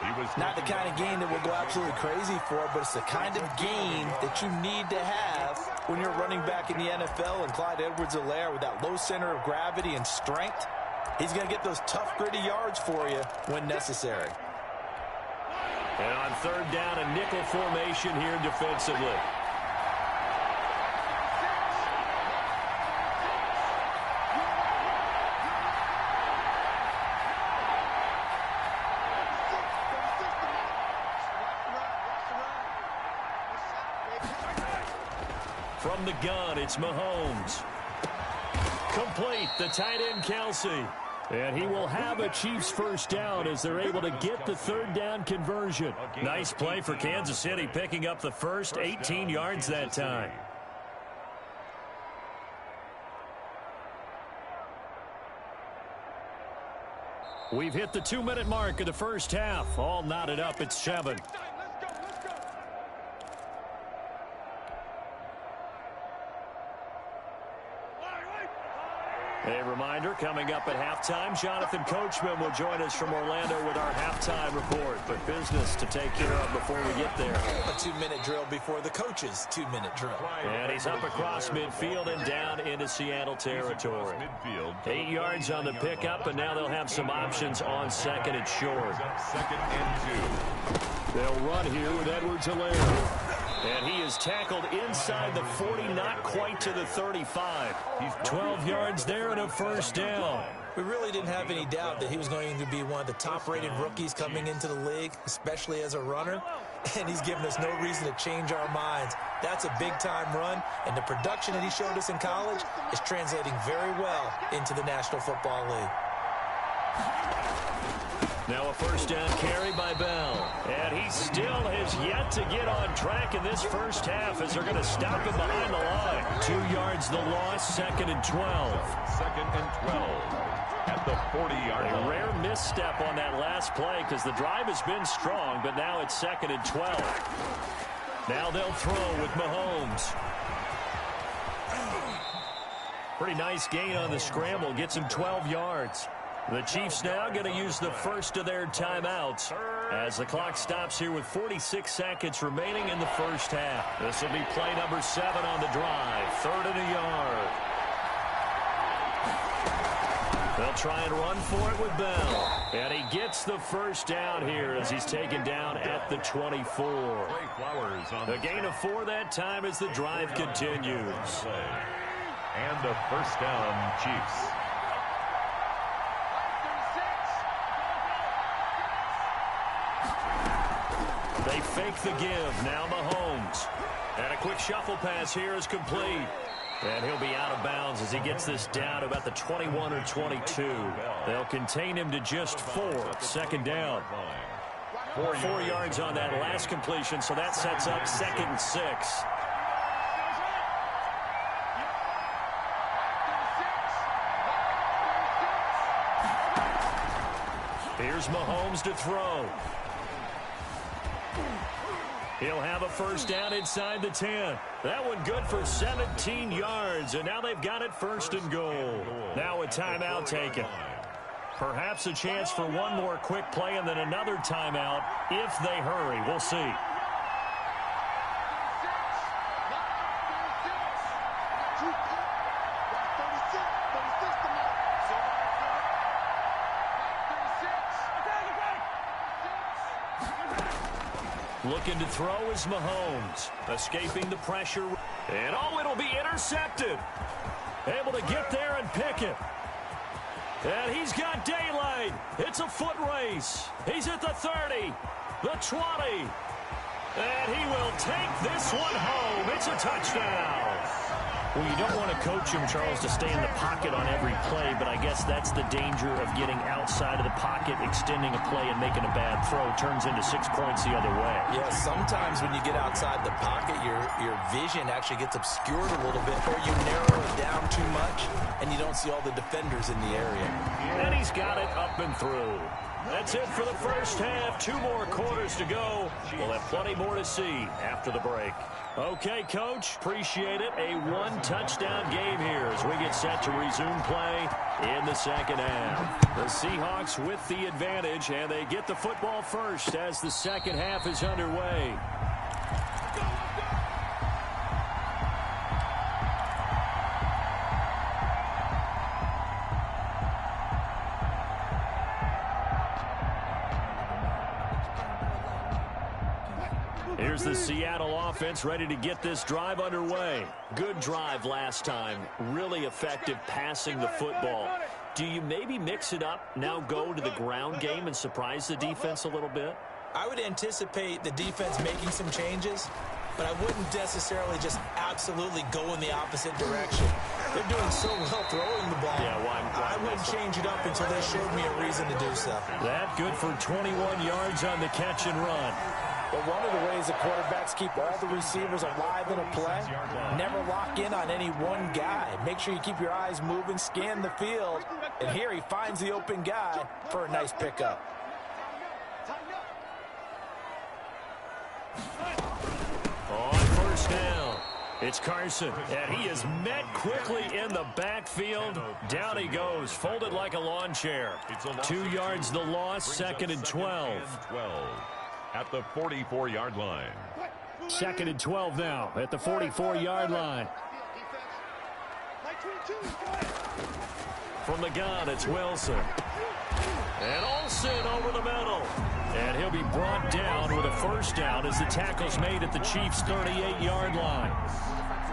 He was not the kind of game that we'll go absolutely crazy for, but it's the kind of game that you need to have when you're running back in the NFL. And Clyde Edwards-Helaire, with that low center of gravity and strength, he's going to get those tough, gritty yards for you when necessary. And on 3rd down, a nickel formation here defensively. From the gun, it's Mahomes. Complete, the tight end, Kelsey. And he will have a Chiefs first down as they're able to get the 3rd down conversion. Nice play for Kansas City, picking up the first 18 yards that time. We've hit the 2-minute mark of the first half. All knotted up at 7. A reminder, coming up at halftime, Jonathan Coachman will join us from Orlando with our halftime report. But business to take care of before we get there. A 2-minute drill before the coach's 2-minute drill. And he's up across midfield and down into Seattle territory. 8 yards on the pickup, and now they'll have some options on 2nd and short. 2nd and 2. They'll run here with Edwards-Helaire. And he is tackled inside the 40, not quite to the 35. He's 12 yards there and a first down. We really didn't have any doubt that he was going to be one of the top-rated rookies coming into the league, especially as a runner. And he's given us no reason to change our minds. That's a big-time run, and the production that he showed us in college is translating very well into the National Football League. Now a first down carry by Bell. And he still has yet to get on track in this first half as they're going to stop him behind the line. 2 yards the loss, 2nd and 12. 2nd and 12 at the 40-yard line. A rare misstep on that last play because the drive has been strong, but now it's 2nd and 12. Now they'll throw with Mahomes. Pretty nice gain on the scramble. Gets him 12 yards. The Chiefs now going to use the first of their timeouts as the clock stops here with 46 seconds remaining in the first half. This will be play number 7 on the drive. 3rd and a yard. They'll try and run for it with Bell. And he gets the first down here as he's taken down at the 24. A gain of 4 that time as the drive continues. And a first down, Chiefs. They fake the give. Now Mahomes. And a quick shuffle pass here is complete. And he'll be out of bounds as he gets this down about the 21 or 22. They'll contain him to just 4. 2nd down. 4 yards on that last completion, so that sets up 2nd and 6. Here's Mahomes to throw. He'll have a first down inside the 10. That one good for 17 yards, and now they've got it 1st and goal. Now a timeout taken. Perhaps a chance for one more quick play and then another timeout if they hurry. We'll see. Looking to throw is Mahomes. Escaping the pressure. And oh, it'll be intercepted. Able to get there and pick it. And he's got daylight. It's a foot race. He's at the 30, the 20. And he will take this one home. It's a touchdown. Well, you don't want to coach him, Charles, to stay in the pocket on every play, but I guess that's the danger of getting outside of the pocket, extending a play, and making a bad throw. Turns into 6 points the other way. Yeah, sometimes when you get outside the pocket, your vision actually gets obscured a little bit, or you narrow it down too much, and you don't see all the defenders in the area. And he's got it up and through. That's it for the first half. 2 more quarters to go. We'll have plenty more to see after the break. Okay, Coach, appreciate it. A 1-touchdown game here as we get set to resume play in the second half. The Seahawks with the advantage, and they get the football first as the second half is underway. Here's the Seattle offense ready to get this drive underway. Good drive last time. Really effective passing the football. Do you maybe mix it up, now go to the ground game and surprise the defense a little bit? I would anticipate the defense making some changes, but I wouldn't necessarily just absolutely go in the opposite direction. They're doing so well throwing the ball. Yeah, I wouldn't change it up until they showed me a reason to do so. That good for 21 yards on the catch and run. But one of the ways the quarterbacks keep all the receivers alive in a play, never lock in on any one guy. Make sure you keep your eyes moving, scan the field, and here he finds the open guy for a nice pickup. On first down, it's Carson, and he is met quickly in the backfield. Down he goes, folded like a lawn chair. 2 yards the loss, 2nd and 12. At the 44-yard line. 2nd and 12 now at the 44-yard line. From the gun, it's Wilson. And Olsen over the middle. And he'll be brought down with a first down as the tackle's made at the Chiefs' 38-yard line.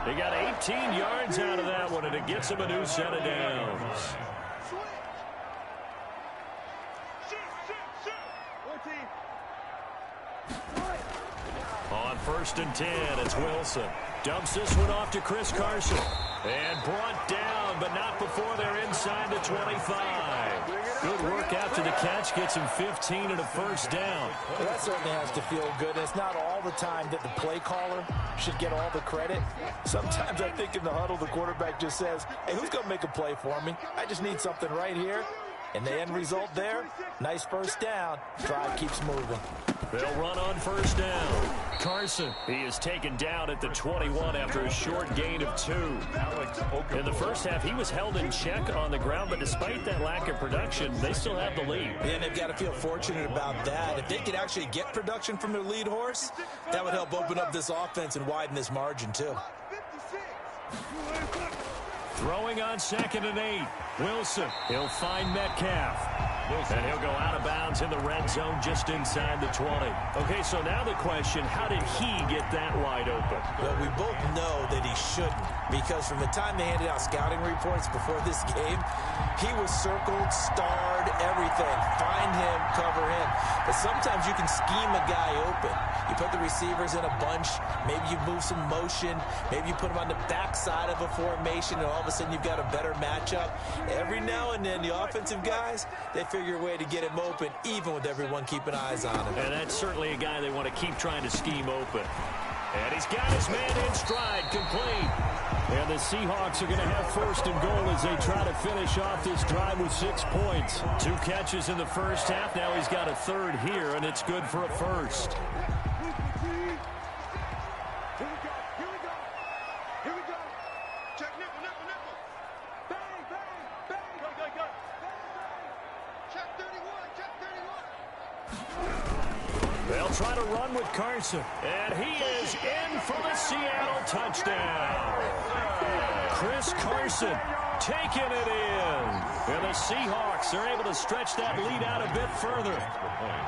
They got 18 yards out of that one, and it gets them a new set of downs. On 1st and 10, it's Wilson. Dumps this one off to Chris Carson. And brought down, but not before they're inside the 25. Good work after the catch. Gets him 15 and a first down. Well, that certainly has to feel good. It's not all the time that the play caller should get all the credit. Sometimes I think in the huddle, the quarterback just says, hey, who's going to make a play for me? I just need something right here. And the end result there, nice first down. Drive keeps moving. They'll run on first down. Carson, he is taken down at the 21 after a short gain of 2. In the first half, he was held in check on the ground, but despite that lack of production, they still have the lead. And they've got to feel fortunate about that. If they could actually get production from their lead horse, that would help open up this offense and widen this margin, too. Throwing on 2nd and 8. Wilson, he'll find Metcalf. And he'll go out of bounds in the red zone just inside the 20. Okay, so now the question, how did he get that wide open? Well, we both know that he shouldn't, because from the time they handed out scouting reports before this game, he was circled, starred, everything. Find him, cover him. But sometimes you can scheme a guy open. You put the receivers in a bunch. Maybe you move some motion. Maybe you put them on the backside of a formation, and all of a sudden you've got a better matchup. Every now and then, the offensive guys, they figure a way to get him open, even with everyone keeping eyes on him. And that's certainly a guy they want to keep trying to scheme open. And he's got his man in stride, complete. And the Seahawks are going to have 1st and goal as they try to finish off this drive with 6 points. 2 catches in the first half. Now he's got a 3rd here, and it's good for a 1st. They'll try to run with Carson. And he is in for the Seattle touchdown. Chris Carson taking it in. And the Seahawks are able to stretch that lead out a bit further.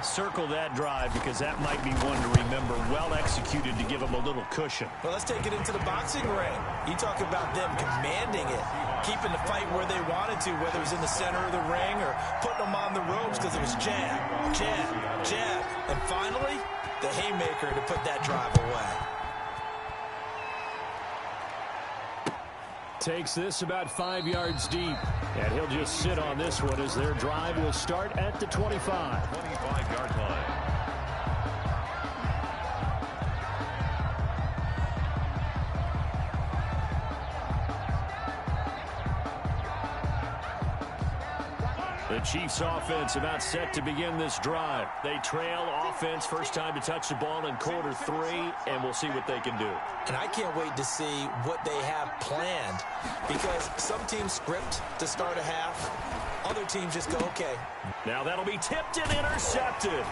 Circle that drive because that might be one to remember. Well executed to give them a little cushion. Well, let's take it into the boxing ring. You talk about them commanding it, keeping the fight where they wanted to, whether it was in the center of the ring or putting them on the ropes because it was jab, jab, jab. And finally, the haymaker to put that drive away. Takes this about 5 yards deep. And he'll just sit on this one as their drive will start at the 25. 25-yard line. The Chiefs offense about set to begin this drive. They trail offense first time to touch the ball in quarter 3, and we'll see what they can do. And I can't wait to see what they have planned because some teams script to start a half. Other teams just go, okay. Now that'll be tipped and intercepted.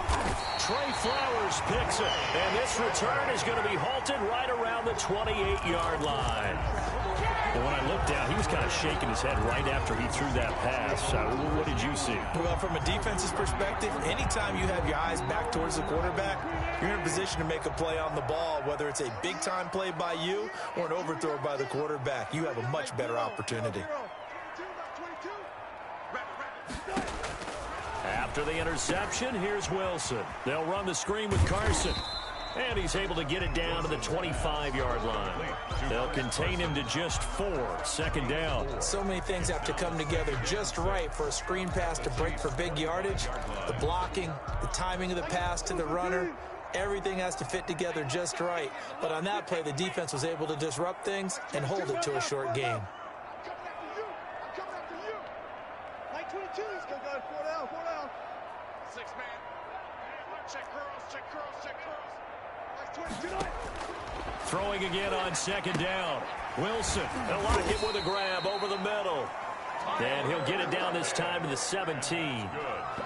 Trey Flowers picks it, and this return is going to be halted right around the 28-yard line. Well, when I looked down, he was kind of shaking his head right after he threw that pass. What did you see? Well, from a defense's perspective, anytime you have your eyes back towards the quarterback, you're in a position to make a play on the ball, whether it's a big-time play by you or an overthrow by the quarterback. You have a much better opportunity. After the interception, here's Wilson. They'll run the screen with Carson. And he's able to get it down to the 25-yard line. They'll contain him to just 4. Second down. So many things have to come together just right for a screen pass to break for big yardage. The blocking, the timing of the pass to the runner, everything has to fit together just right. But on that play, the defense was able to disrupt things and hold it to a short game. Throwing again on second down. Wilson, they'll lock it with a grab over the middle. And he'll get it down this time to the 17.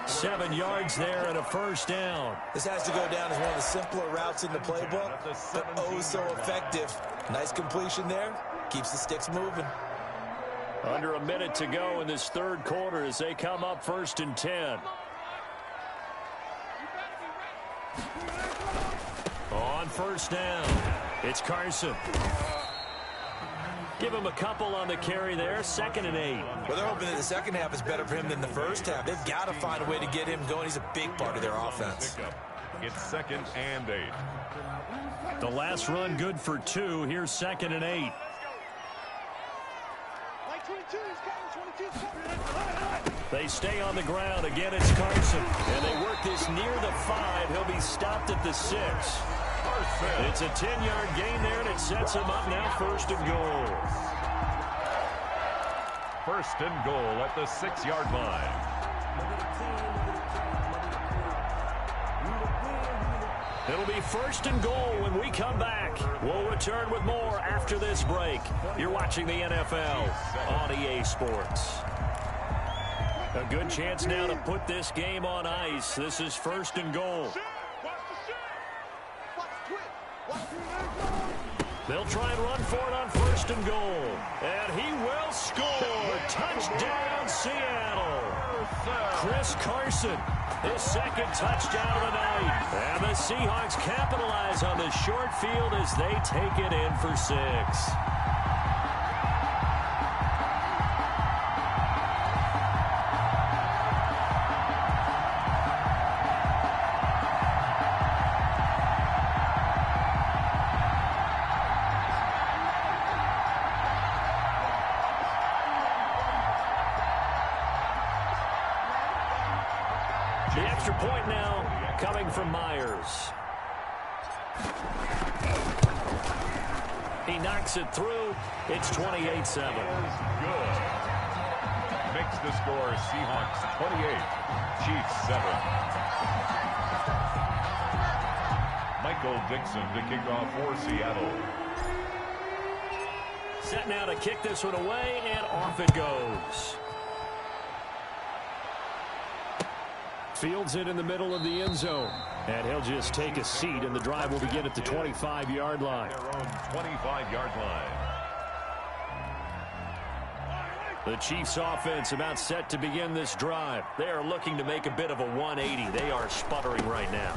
7 yards there and a first down. This has to go down as one of the simpler routes in the playbook, but oh so effective. Nice completion there. Keeps the sticks moving. Under a minute to go in this third quarter as they come up 1st and 10. On first down, it's Carson. Give him a couple on the carry there, 2nd and 8. Well, they're hoping that the second half is better for him than the first half. They've got to find a way to get him going. He's a big part of their offense. It's 2nd and 8. The last run good for 2. Here's 2nd and 8. They stay on the ground. Again, it's Carson. And they work this near the 5. He'll be stopped at the 6. It's a 10-yard gain there, and it sets him up now 1st and goal. 1st and goal at the 6-yard line. It'll be 1st and goal when we come back. We'll return with more after this break. You're watching the NFL on EA Sports. A good chance now to put this game on ice. This is 1st and goal. They'll try and run for it on 1st and goal. And he will score. Touchdown, Seattle. Chris Carson, his 2nd touchdown of the night. And the Seahawks capitalize on the short field as they take it in for 6. The extra point now coming from Myers. He knocks it through. It's 28-7. Good. Makes the score Seahawks 28, Chiefs 7. Michael Dixon to kick off for Seattle. Set now to kick this one away, and off it goes. Fields it in the middle of the end zone. And he'll just take a seat, and the drive will begin at the 25-yard line. Their own 25-yard line. The Chiefs offense about set to begin this drive. They are looking to make a bit of a 180. They are sputtering right now.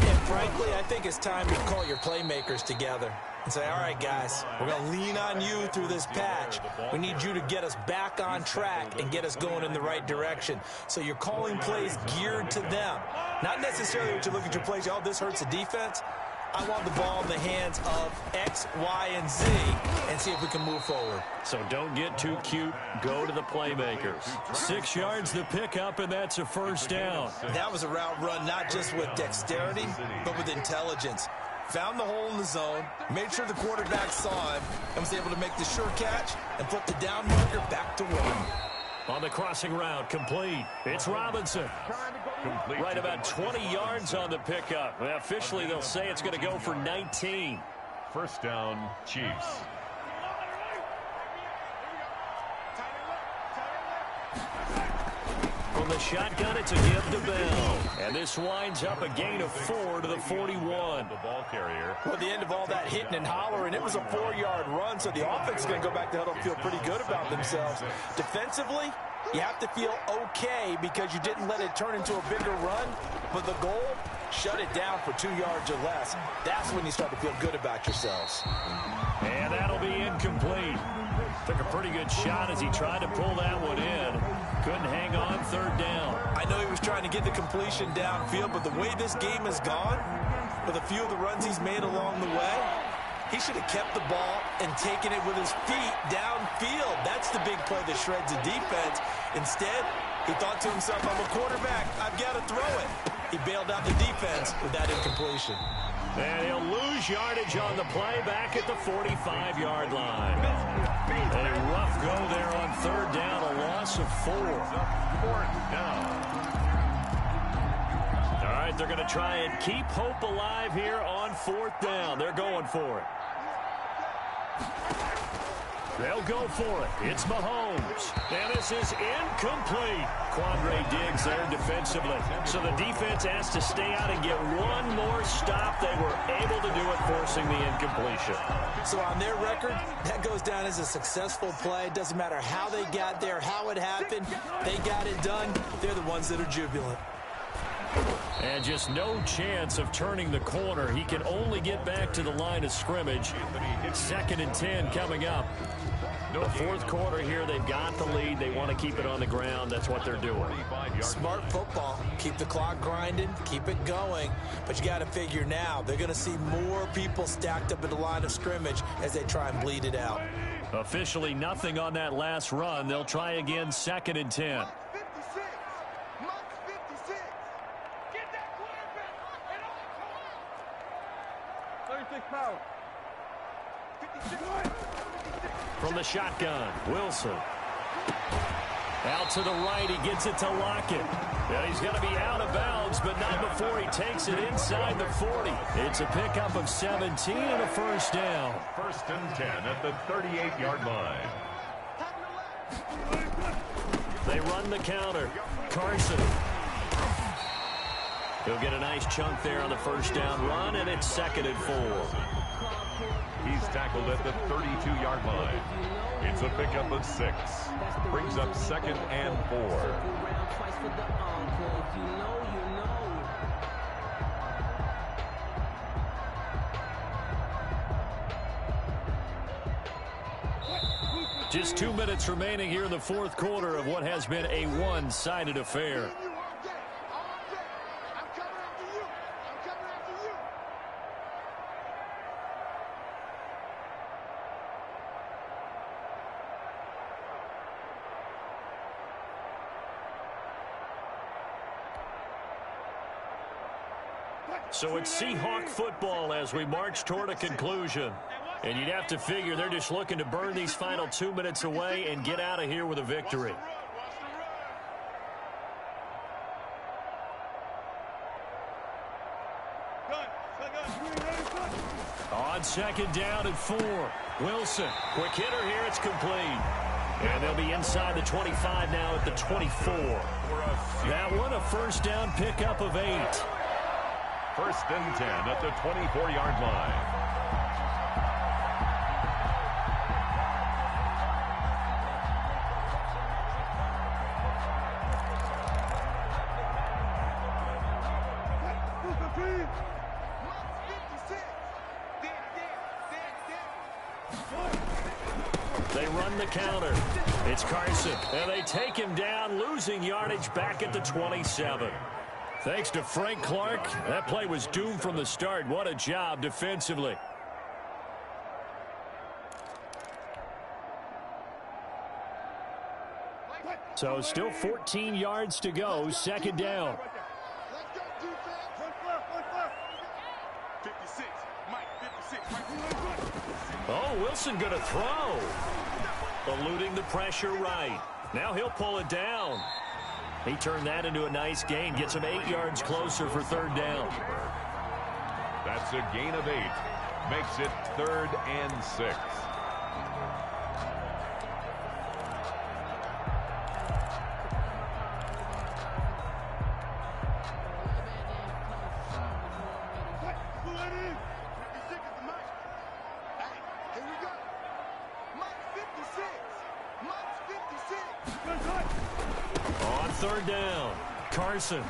And frankly, I think it's time to call your playmakers together and say, all right, guys, we're going to lean on you through this patch. We need you to get us back on track and get us going in the right direction. So you're calling plays geared to them. Not necessarily what you look at your plays, oh, this hurts the defense. I want the ball in the hands of X, Y, and Z and see if we can move forward. So don't get too cute. Go to the playmakers. 6 yards the pickup, and that's a first down. That was a route run not just with dexterity, but with intelligence. Found the hole in the zone, made sure the quarterback saw him, and was able to make the sure catch and put the down marker back to work. On the crossing route, complete. It's Robinson. Complete. Right about 20 yards on the pickup. Well, officially, they'll say it's going to go for 19. First down, Chiefs. From the shotgun, it's a give to Bell. And this winds up a gain of 4 to the 41. The ball carrier. Well, at the end of all that hitting and hollering, it was a 4-yard run, so the offense is going to go back to huddle and feel pretty good about themselves. Defensively, you have to feel okay because you didn't let it turn into a bigger run, but the goal, shut it down for 2 yards or less. That's when you start to feel good about yourselves. And that'll be incomplete. Took a pretty good shot as he tried to pull that one in. Couldn't hang on, third down. I know he was trying to get the completion downfield, but the way this game has gone, with a few of the runs he's made along the way, he should have kept the ball and taken it with his feet downfield. That's the big play that shreds the defense. Instead, he thought to himself, I'm a quarterback, I've got to throw it. He bailed out the defense with that incompletion. And he'll lose yardage on the play back at the 45-yard line. A rough go there on third down, a loss of 4. Fourth down. All right, they're going to try and keep hope alive here on fourth down. They're going for it. They'll go for it. It's Mahomes. And this is incomplete. Quandre Diggs there defensively. So the defense has to stay out and get one more stop. They were able to do it, forcing the incompletion. So on their record, that goes down as a successful play. It doesn't matter how they got there, how it happened. They got it done. They're the ones that are jubilant. And just no chance of turning the corner. He can only get back to the line of scrimmage. 2nd and 10 coming up. The fourth quarter here, they've got the lead. They want to keep it on the ground. That's what they're doing. Smart football. Keep the clock grinding. Keep it going. But you got to figure now, they're going to see more people stacked up at the line of scrimmage as they try and bleed it out. Officially nothing on that last run. They'll try again, 2nd and 10. From the shotgun, Wilson. Out to the right, he gets it to Lockett. Yeah, he's got to be out of bounds, but not before he takes it inside the 40. It's a pickup of 17 and a first down. 1st and 10 at the 38-yard line. They run the counter. Carson. He'll get a nice chunk there on the first down run, and it's 2nd and 4. He's tackled at the 32-yard line. It's a pickup of 6. Brings up 2nd and 4. Just 2 minutes remaining here in the fourth quarter of what has been a one-sided affair. So it's Seahawk football as we march toward a conclusion. And you'd have to figure they're just looking to burn these final 2 minutes away and get out of here with a victory. On 2nd down and 4. Wilson, quick hitter here, it's complete. And they'll be inside the 25 now at the 24. That one a first down pickup of 8. First and 10 at the 24-yard line. They run the counter. It's Carson, and they take him down, losing yardage back at the 27. Thanks to Frank Clark, that play was doomed from the start. What a job defensively. So still 14 yards to go, second down. Oh, Wilson going to throw. Eluding the pressure right. Now he'll pull it down. He turned that into a nice gain. Gets him 8 yards closer for third down. That's a gain of 8. Makes it 3rd and 6. On third down, Carson.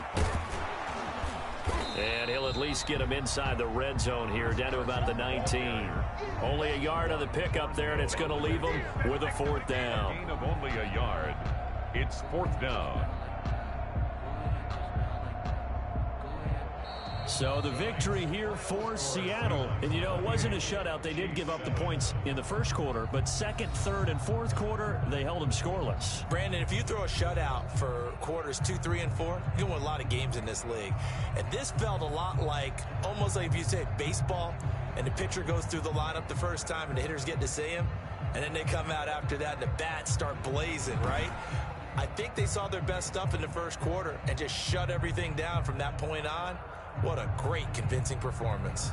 And he'll at least get him inside the red zone here, down to about the 19. Only a yard on the pickup there, and it's going to leave him with a fourth down. Gain of only a yard. It's 4th down. So the victory here for Seattle. And, you know, it wasn't a shutout. They did give up the points in the first quarter, but second, third, and fourth quarter, they held them scoreless. Brandon, if you throw a shutout for quarters 2, 3, and 4, you can win a lot of games in this league. And this felt a lot like, almost like if you say baseball, and the pitcher goes through the lineup the first time, and the hitters get to see him, and then they come out after that, and the bats start blazing, right? I think they saw their best stuff in the first quarter and just shut everything down from that point on. What a great, convincing performance.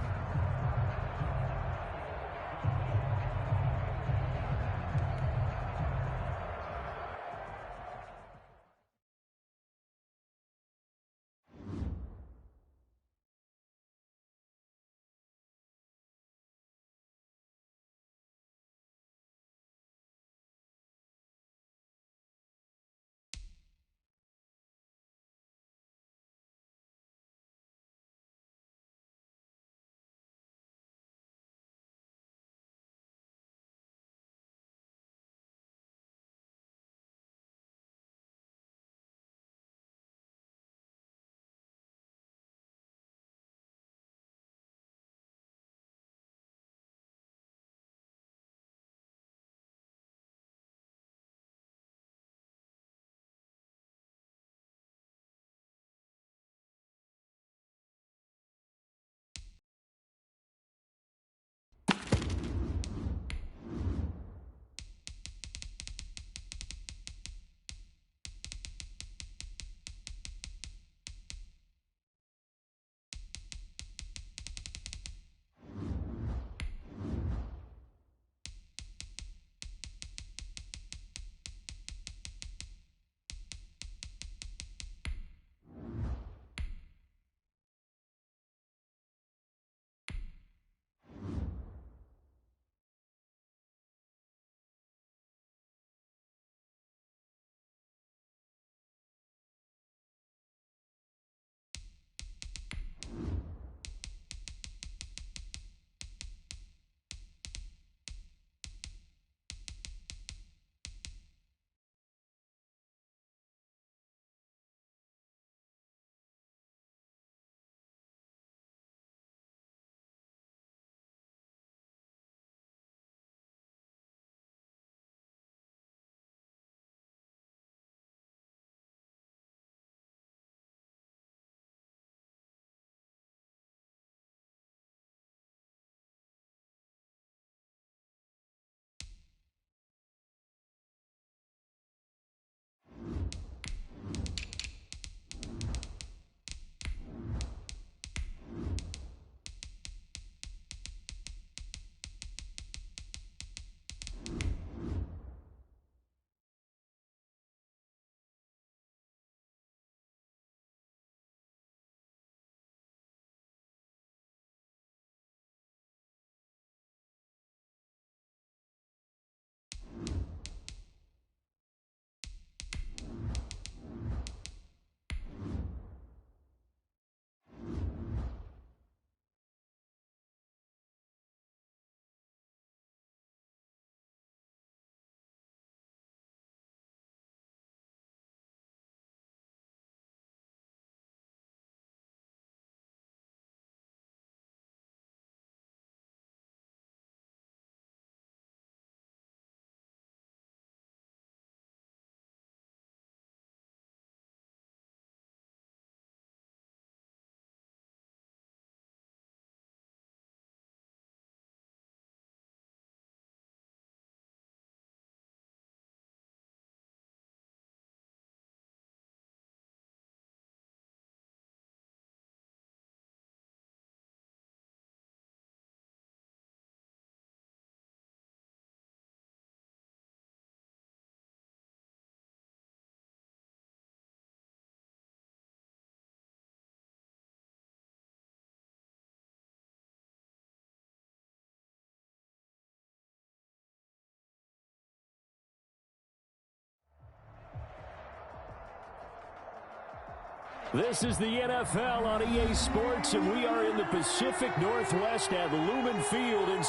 This is the NFL on EA Sports, and we are in the Pacific Northwest at Lumen Field in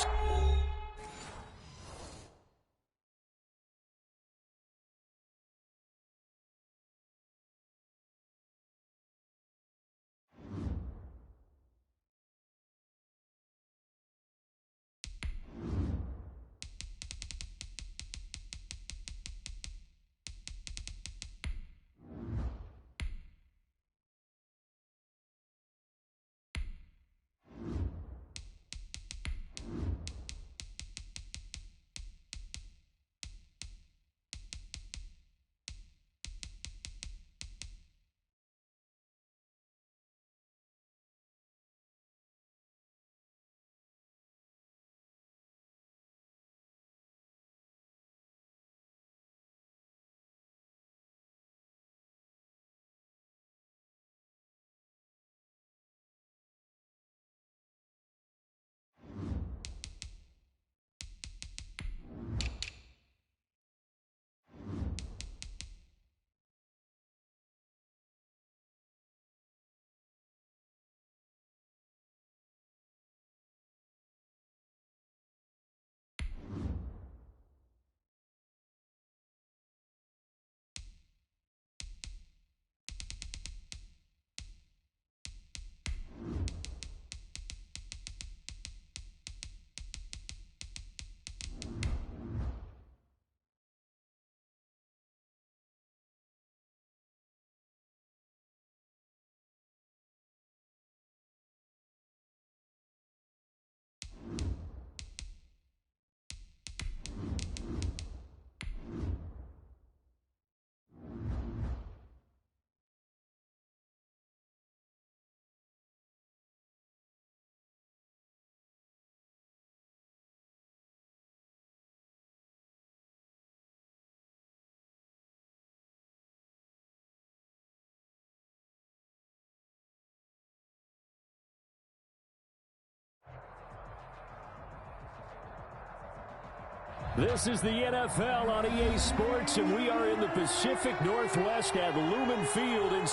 This is the NFL on EA Sports, and we are in the Pacific Northwest at Lumen Field in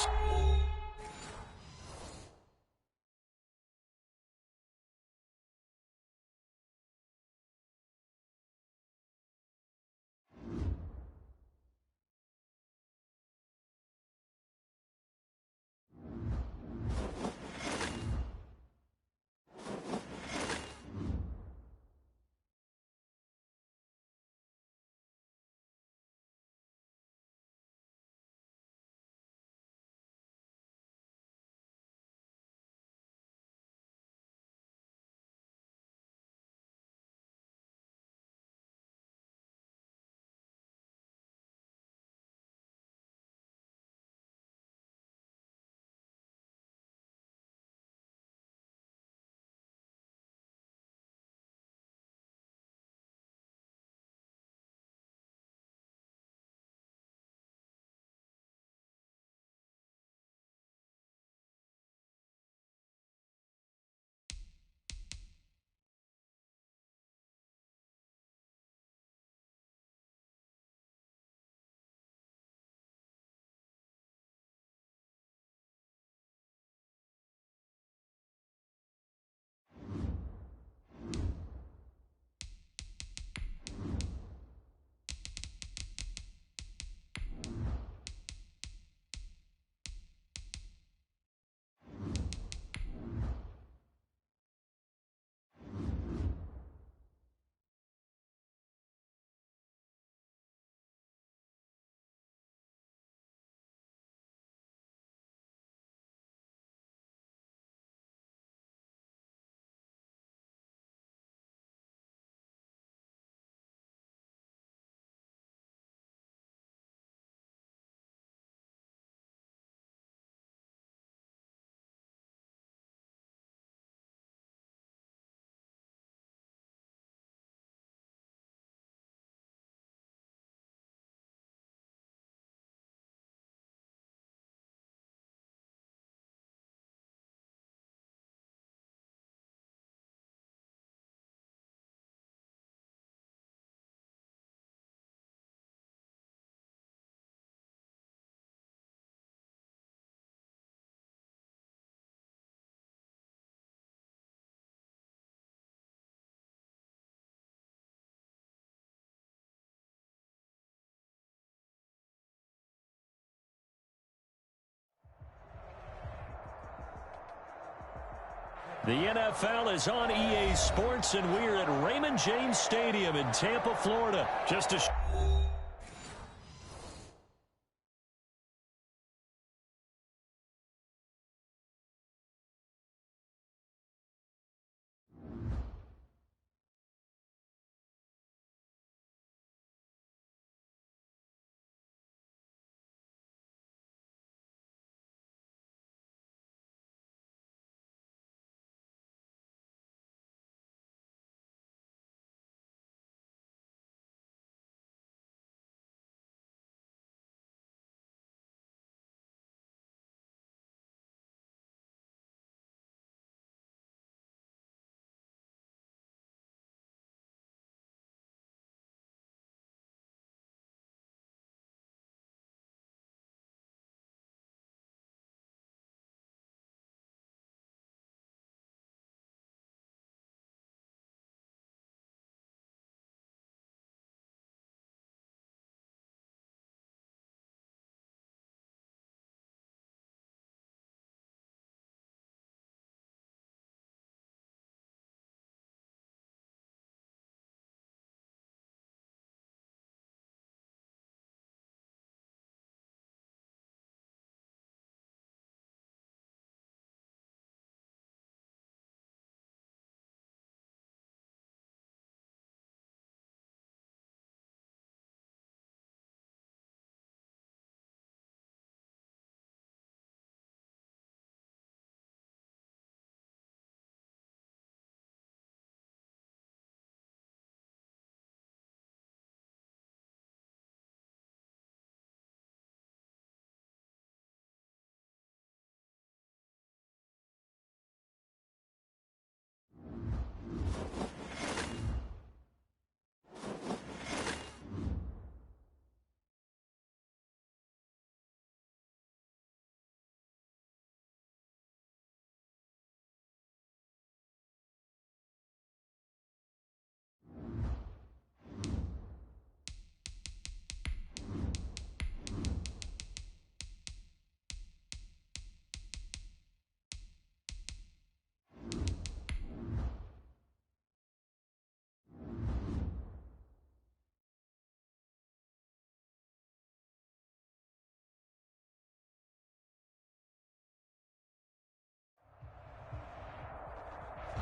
The NFL is on EA Sports, and we're at Raymond James Stadium in Tampa, Florida. Just a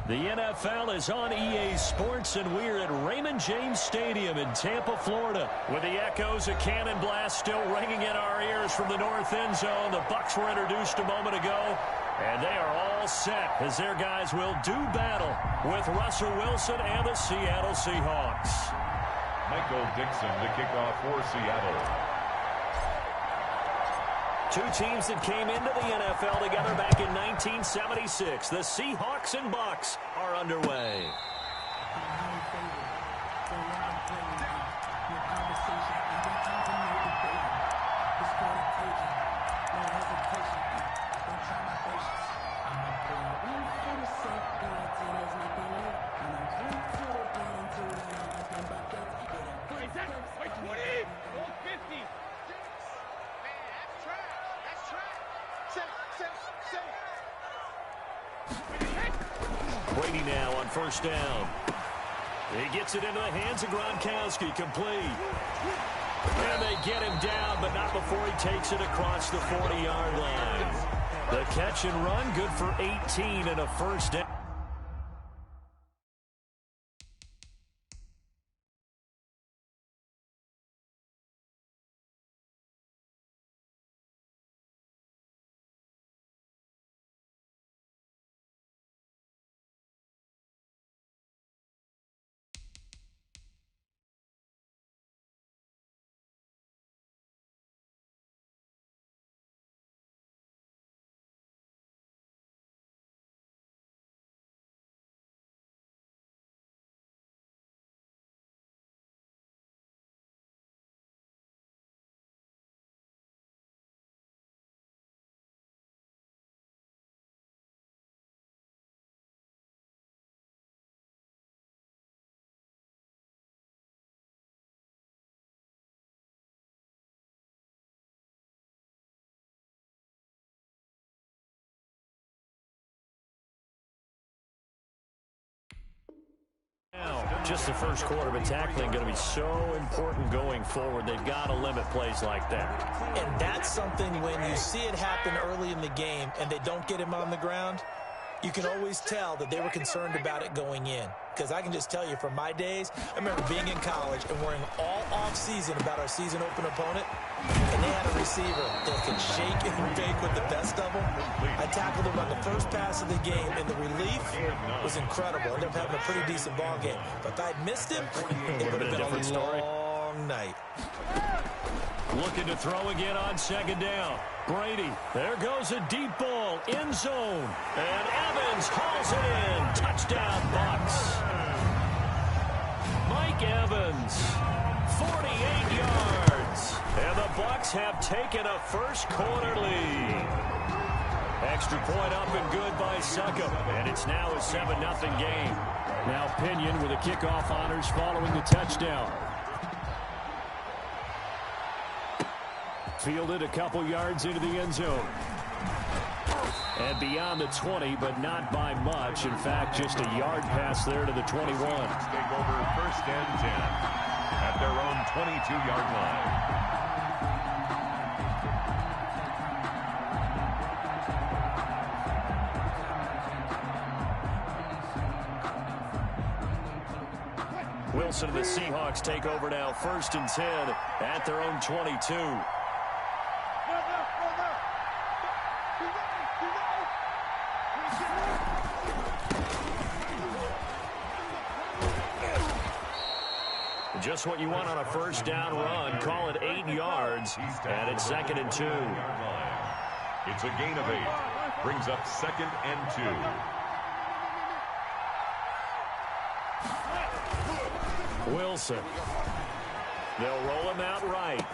The NFL is on EA Sports, and we're at Raymond James Stadium in Tampa, Florida. With the echoes of cannon blast still ringing in our ears from the north end zone. The Bucs were introduced a moment ago, and they are all set as their guys will do battle with Russell Wilson and the Seattle Seahawks. Michael Dixon to kick off for Seattle. Two teams that came into the NFL together back in 1976. The Seahawks and Bucs are underway. Brady now on first down. He gets it into the hands of Gronkowski, complete. And they get him down, but not before he takes it across the 40-yard line. The catch and run, good for 18 and a first down. just the first quarter, but tackling going to be so important going forward. They've got to limit plays like that. And that's something when you see it happen early in the game and they don't get him on the ground, you can always tell that they were concerned about it going in. Because I can just tell you from my days, I remember being in college and worrying all off-season about our season open opponent, and they had a receiver that could shake and bake with the best of them. I tackled him on the first pass of the game, and the relief was incredible. Ended up having a pretty decent ball game. But if I'd missed him, it would have been a long night. Looking to throw again on second down. Brady, there goes a deep ball, end zone. And Evans hauls it in. Touchdown, Bucs. Mike Evans, 48 yards. And the Bucs have taken a first quarter lead. Extra point up and good by Succop. And it's now a 7-0 game. Now Pinion with the kickoff honors following the touchdown. Fielded a couple yards into the end zone. And beyond the 20, but not by much. In fact, just a yard pass there to the 21. Take over first and 10 at their own 22-yard line. Wilson and the Seahawks take over now first and 10 at their own 22. Just what you want on a first down run. Call it 8 yards, and it's 2nd and 2. It's a gain of 8. Brings up 2nd and 2. Wilson. They'll roll him out right.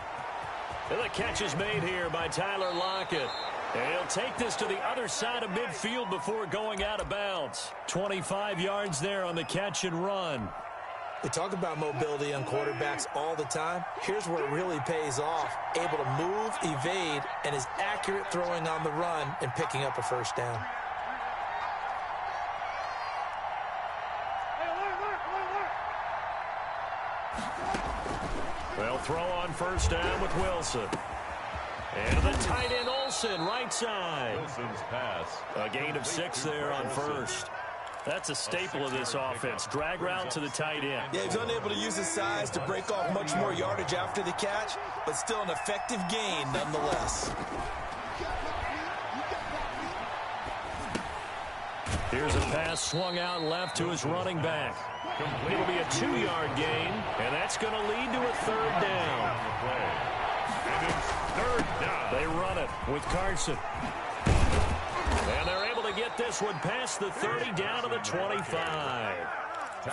And the catch is made here by Tyler Lockett. And he'll take this to the other side of midfield before going out of bounds. 25 yards there on the catch and run. We talk about mobility on quarterbacks all the time. Here's where it really pays off. Able to move, evade, and is accurate throwing on the run and picking up a first down. They'll throw on first down with Wilson. And the tight end Olsen, right side. Wilson's pass. A gain of 6 there on first. That's a staple of this offense. Drag route to the tight end. Yeah, he's unable to use his size to break off much more yardage after the catch, but still an effective gain nonetheless. Here's a pass swung out left to his running back. It'll be a 2-yard gain, and that's going to lead to a third down. And it's third down. They run it with Carson. And they're able to get this one past the 30 down to the 25.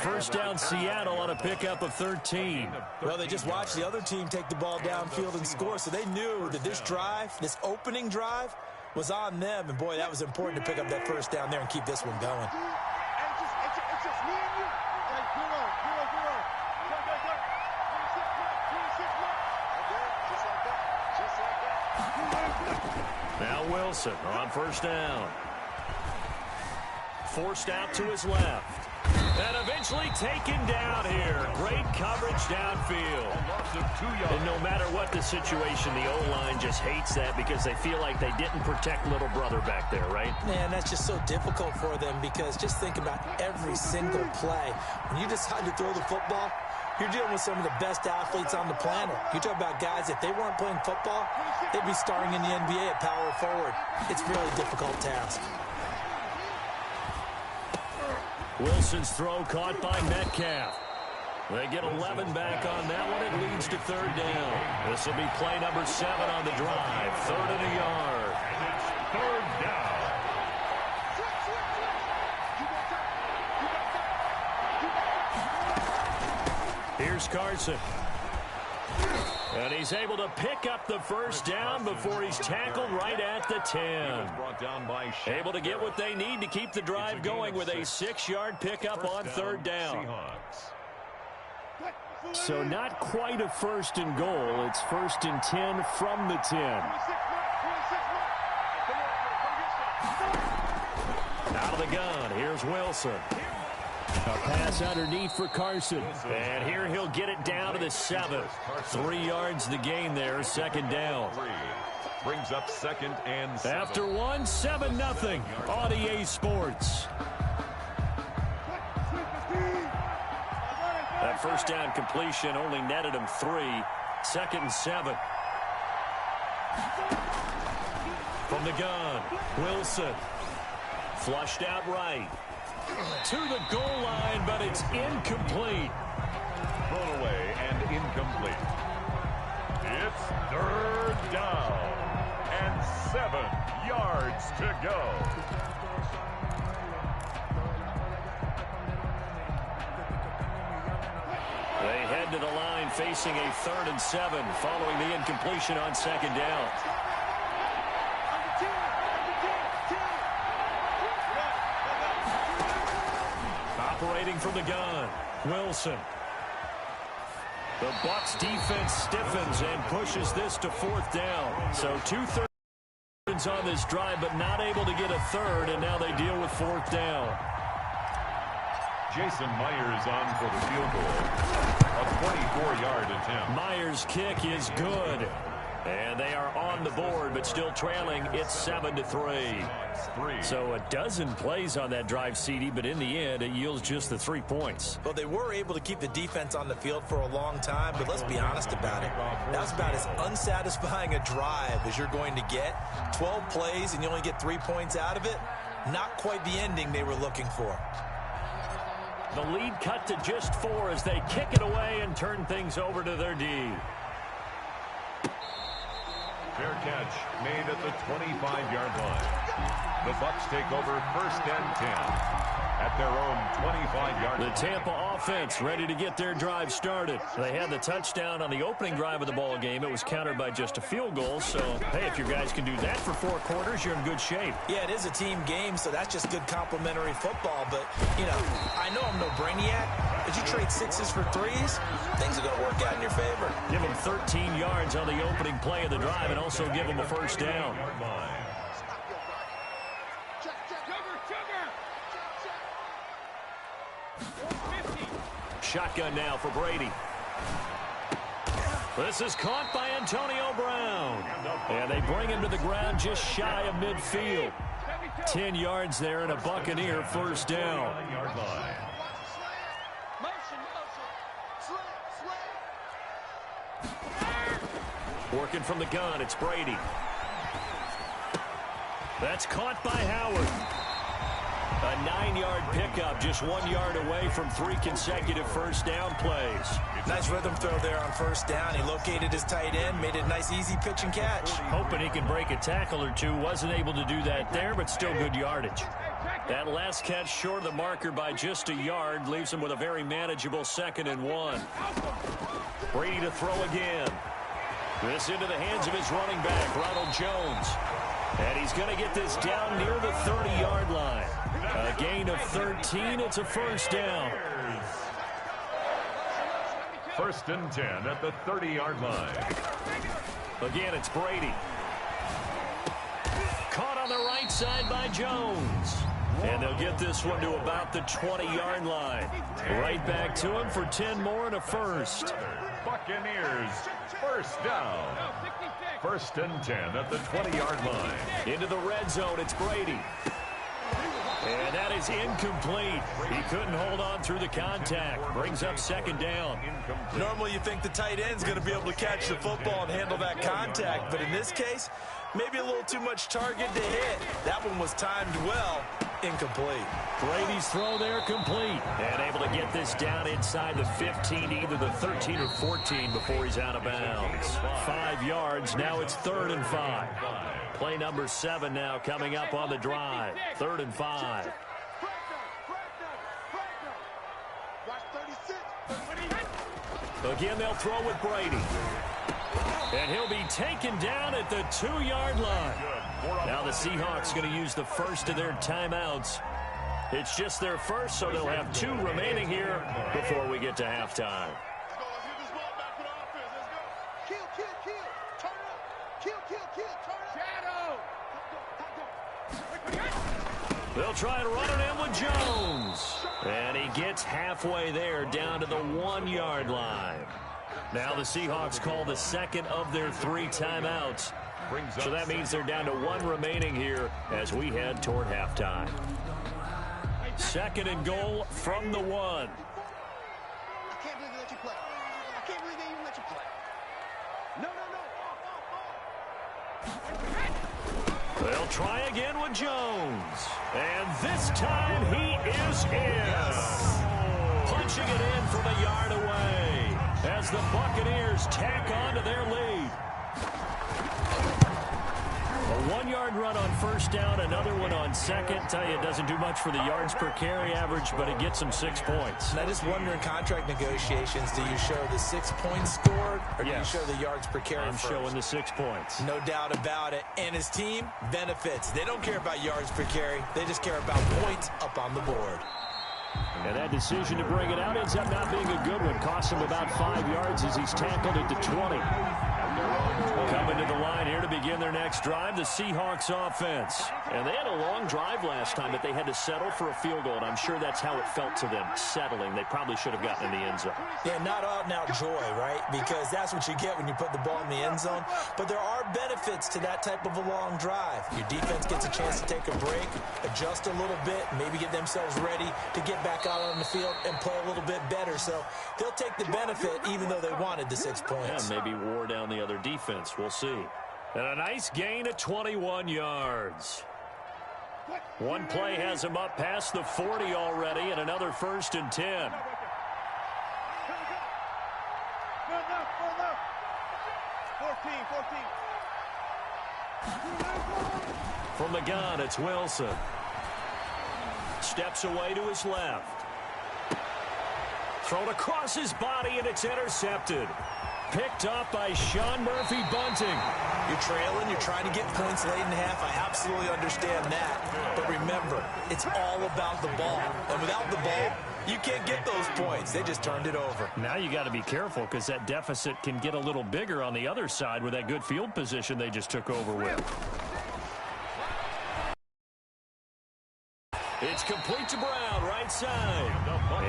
First down Seattle on a pickup of 13. Well, they just watched the other team take the ball downfield and score, so they knew that this drive, this opening drive, was on them. And, boy, that was important to pick up that first down there and keep this one going. It's just me and you. Like, zero. Now Wilson on first down. Forced out to his left. And eventually taken down here. Great coverage downfield. And no matter what the situation, the O-line just hates that because they feel like they didn't protect little brother back there, right? Man, that's just so difficult for them because just think about every single play. When you decide to throw the football, you're dealing with some of the best athletes on the planet. You talk about guys, if they weren't playing football, they'd be starring in the NBA at power forward. It's a really difficult task. Wilson's throw caught by Metcalf. They get 11 back on that one. It leads to third down. This will be play number 7 on the drive. 3rd and a yard. And it's third down. Here's Carson. And he's able to pick up the first down before he's tackled right at the 10. Able to get what they need to keep the drive going with a 6-yard pickup on third down. So not quite a first and goal. It's 1st and 10 from the 10. Out of the gun. Here's Wilson. A pass underneath for Carson. And here he'll get it down to the 7. 3 yards the gain there, second down. Brings up second and 7. After 1, 7-0 on EA Sports. That first down completion only netted him 3. Second and 7. From the gun, Wilson. Flushed out right. To the goal line, but it's incomplete. Thrown away and incomplete. It's third down and 7 yards to go. They head to the line facing a 3rd and 7 following the incompletion on second down. Operating from the gun, Wilson. The Bucs defense stiffens and pushes this to 4th down. So 2/3 on this drive, but not able to get a 3rd, and now they deal with 4th down. Jason Myers on for the field goal. A 24-yard attempt. Myers' kick is good. And they are on the board, but still trailing. It's 7-3. So a dozen plays on that drive, CD, but in the end, it yields just the 3 points. Well, they were able to keep the defense on the field for a long time, but let's be honest about it. That was about as unsatisfying a drive as you're going to get. 12 plays, and you only get 3 points out of it. Not quite the ending they were looking for. The lead cut to just 4 as they kick it away and turn things over to their D. Fair catch made at the 25-yard line. The Bucs take over 1st and 10 at their own 25-yard line. The Tampa offense ready to get their drive started. They had the touchdown on the opening drive of the ball game. It was countered by just a field goal. So, hey, if your guys can do that for 4 quarters, you're in good shape. Yeah, it is a team game, so that's just good complimentary football. But, you know, I know I'm no brainiac, but you trade 6s for 3s, things are going to work out in your favor. Give them 13 yards on the opening play of the drive and also give them a first down. Shotgun now for Brady. This is caught by Antonio Brown. And they bring him to the ground just shy of midfield. 10 yards there and a Buccaneer first down. Working from the gun, it's Brady. That's caught by Howard. A 9-yard pickup, just 1 yard away from 3 consecutive first down plays. Nice rhythm throw there on first down. He located his tight end, made it a nice, easy pitch and catch. Hoping he can break a tackle or two. Wasn't able to do that there, but still good yardage. That last catch short of the marker by just a yard leaves him with a very manageable 2nd and 1. Brady to throw again. This into the hands of his running back, Ronald Jones. And he's going to get this down near the 30-yard line. A gain of 13. It's a first down. 1st and 10 at the 30-yard line. Again, it's Brady. Caught on the right side by Jones. And they'll get this one to about the 20-yard line. Right back to him for 10 more and a first. Buccaneers, first down. 1st and 10 at the 20-yard line. Into the red zone, it's Brady. And that is incomplete. He couldn't hold on through the contact. Brings up 2nd down. Normally you think the tight end's going to be able to catch the football and handle that contact, but in this case, maybe a little too much target to hit. That one was timed well. Incomplete. Brady's throw there complete. And able to get this down inside the 15, either the 13 or 14 before he's out of bounds. 5 yards. Now it's 3rd and 5. Play number 7 now coming up on the drive. 3rd and 5. Again, they'll throw with Brady. And he'll be taken down at the 2-yard line. Now the Seahawks going to use the first of their timeouts. It's just their first, so they'll have 2 remaining here before we get to halftime. They'll try and run it in with Jones. And he gets halfway there, down to the 1-yard line. Now the Seahawks call the second of their 3 timeouts. So that means they're down to 1 remaining here as we head toward halftime. 2nd and goal from the 1. I can't believe they let you play. I can't believe they even let you play. No. They'll try again with Jones. And this time he is in. Yes. Punching it in from a yard away as the Buccaneers tack on to their lead. A 1-yard run on first down, another one on second. Tell you, it doesn't do much for the yards per carry average, but it gets them 6 points. And I just wonder in contract negotiations, do you show the 6 points scored, or do you show the yards per carry I'm first? showing the 6 points. No doubt about it. And his team benefits. They don't care about yards per carry. They just care about points up on the board. And that decision to bring it out ends up not being a good one. Costs him about 5 yards as he's tackled at the 20. Coming to the line here to begin their next drive, the Seahawks offense. And they had a long drive last time, but they had to settle for a field goal, and I'm sure that's how it felt to them, settling. They probably should have gotten in the end zone. Yeah, not out-and-out joy, right? Because that's what you get when you put the ball in the end zone. But there are benefits to that type of a long drive. Your defense gets a chance to take a break, adjust a little bit, maybe get themselves ready to get back out on the field and play a little bit better. So they'll take the benefit even though they wanted the 6 points. Yeah, maybe wore down the other defense. We'll see. And a nice gain of 21 yards. One play has him up past the 40 already, and another 1st and 10. From the gun, it's Wilson. Steps away to his left. Thrown across his body, and it's intercepted. Picked up by Sean Murphy Bunting. You're trailing, you're trying to get points late in half. I absolutely understand that. But remember, it's all about the ball. And without the ball, you can't get those points. They just turned it over. Now you got to be careful because that deficit can get a little bigger on the other side with that good field position they just took over with. It's complete to Brown, right side.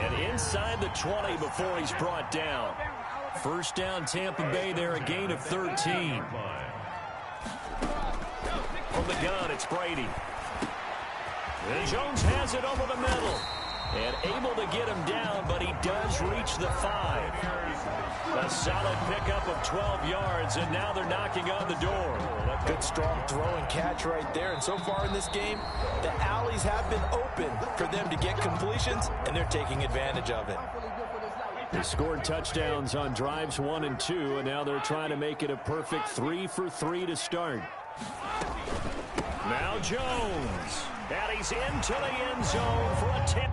And inside the 20 before he's brought down. First down, Tampa Bay there, a gain of 13. From the gun, it's Brady. And Jones has it over the middle. And able to get him down, but he does reach the 5. A solid pickup of 12 yards, and now they're knocking on the door. Good, strong throw and catch right there. And so far in this game, the alleys have been open for them to get completions, and they're taking advantage of it. They scored touchdowns on drives 1 and 2, and now they're trying to make it a perfect 3 for 3 to start. Now Jones, and he's into the end zone for a 10.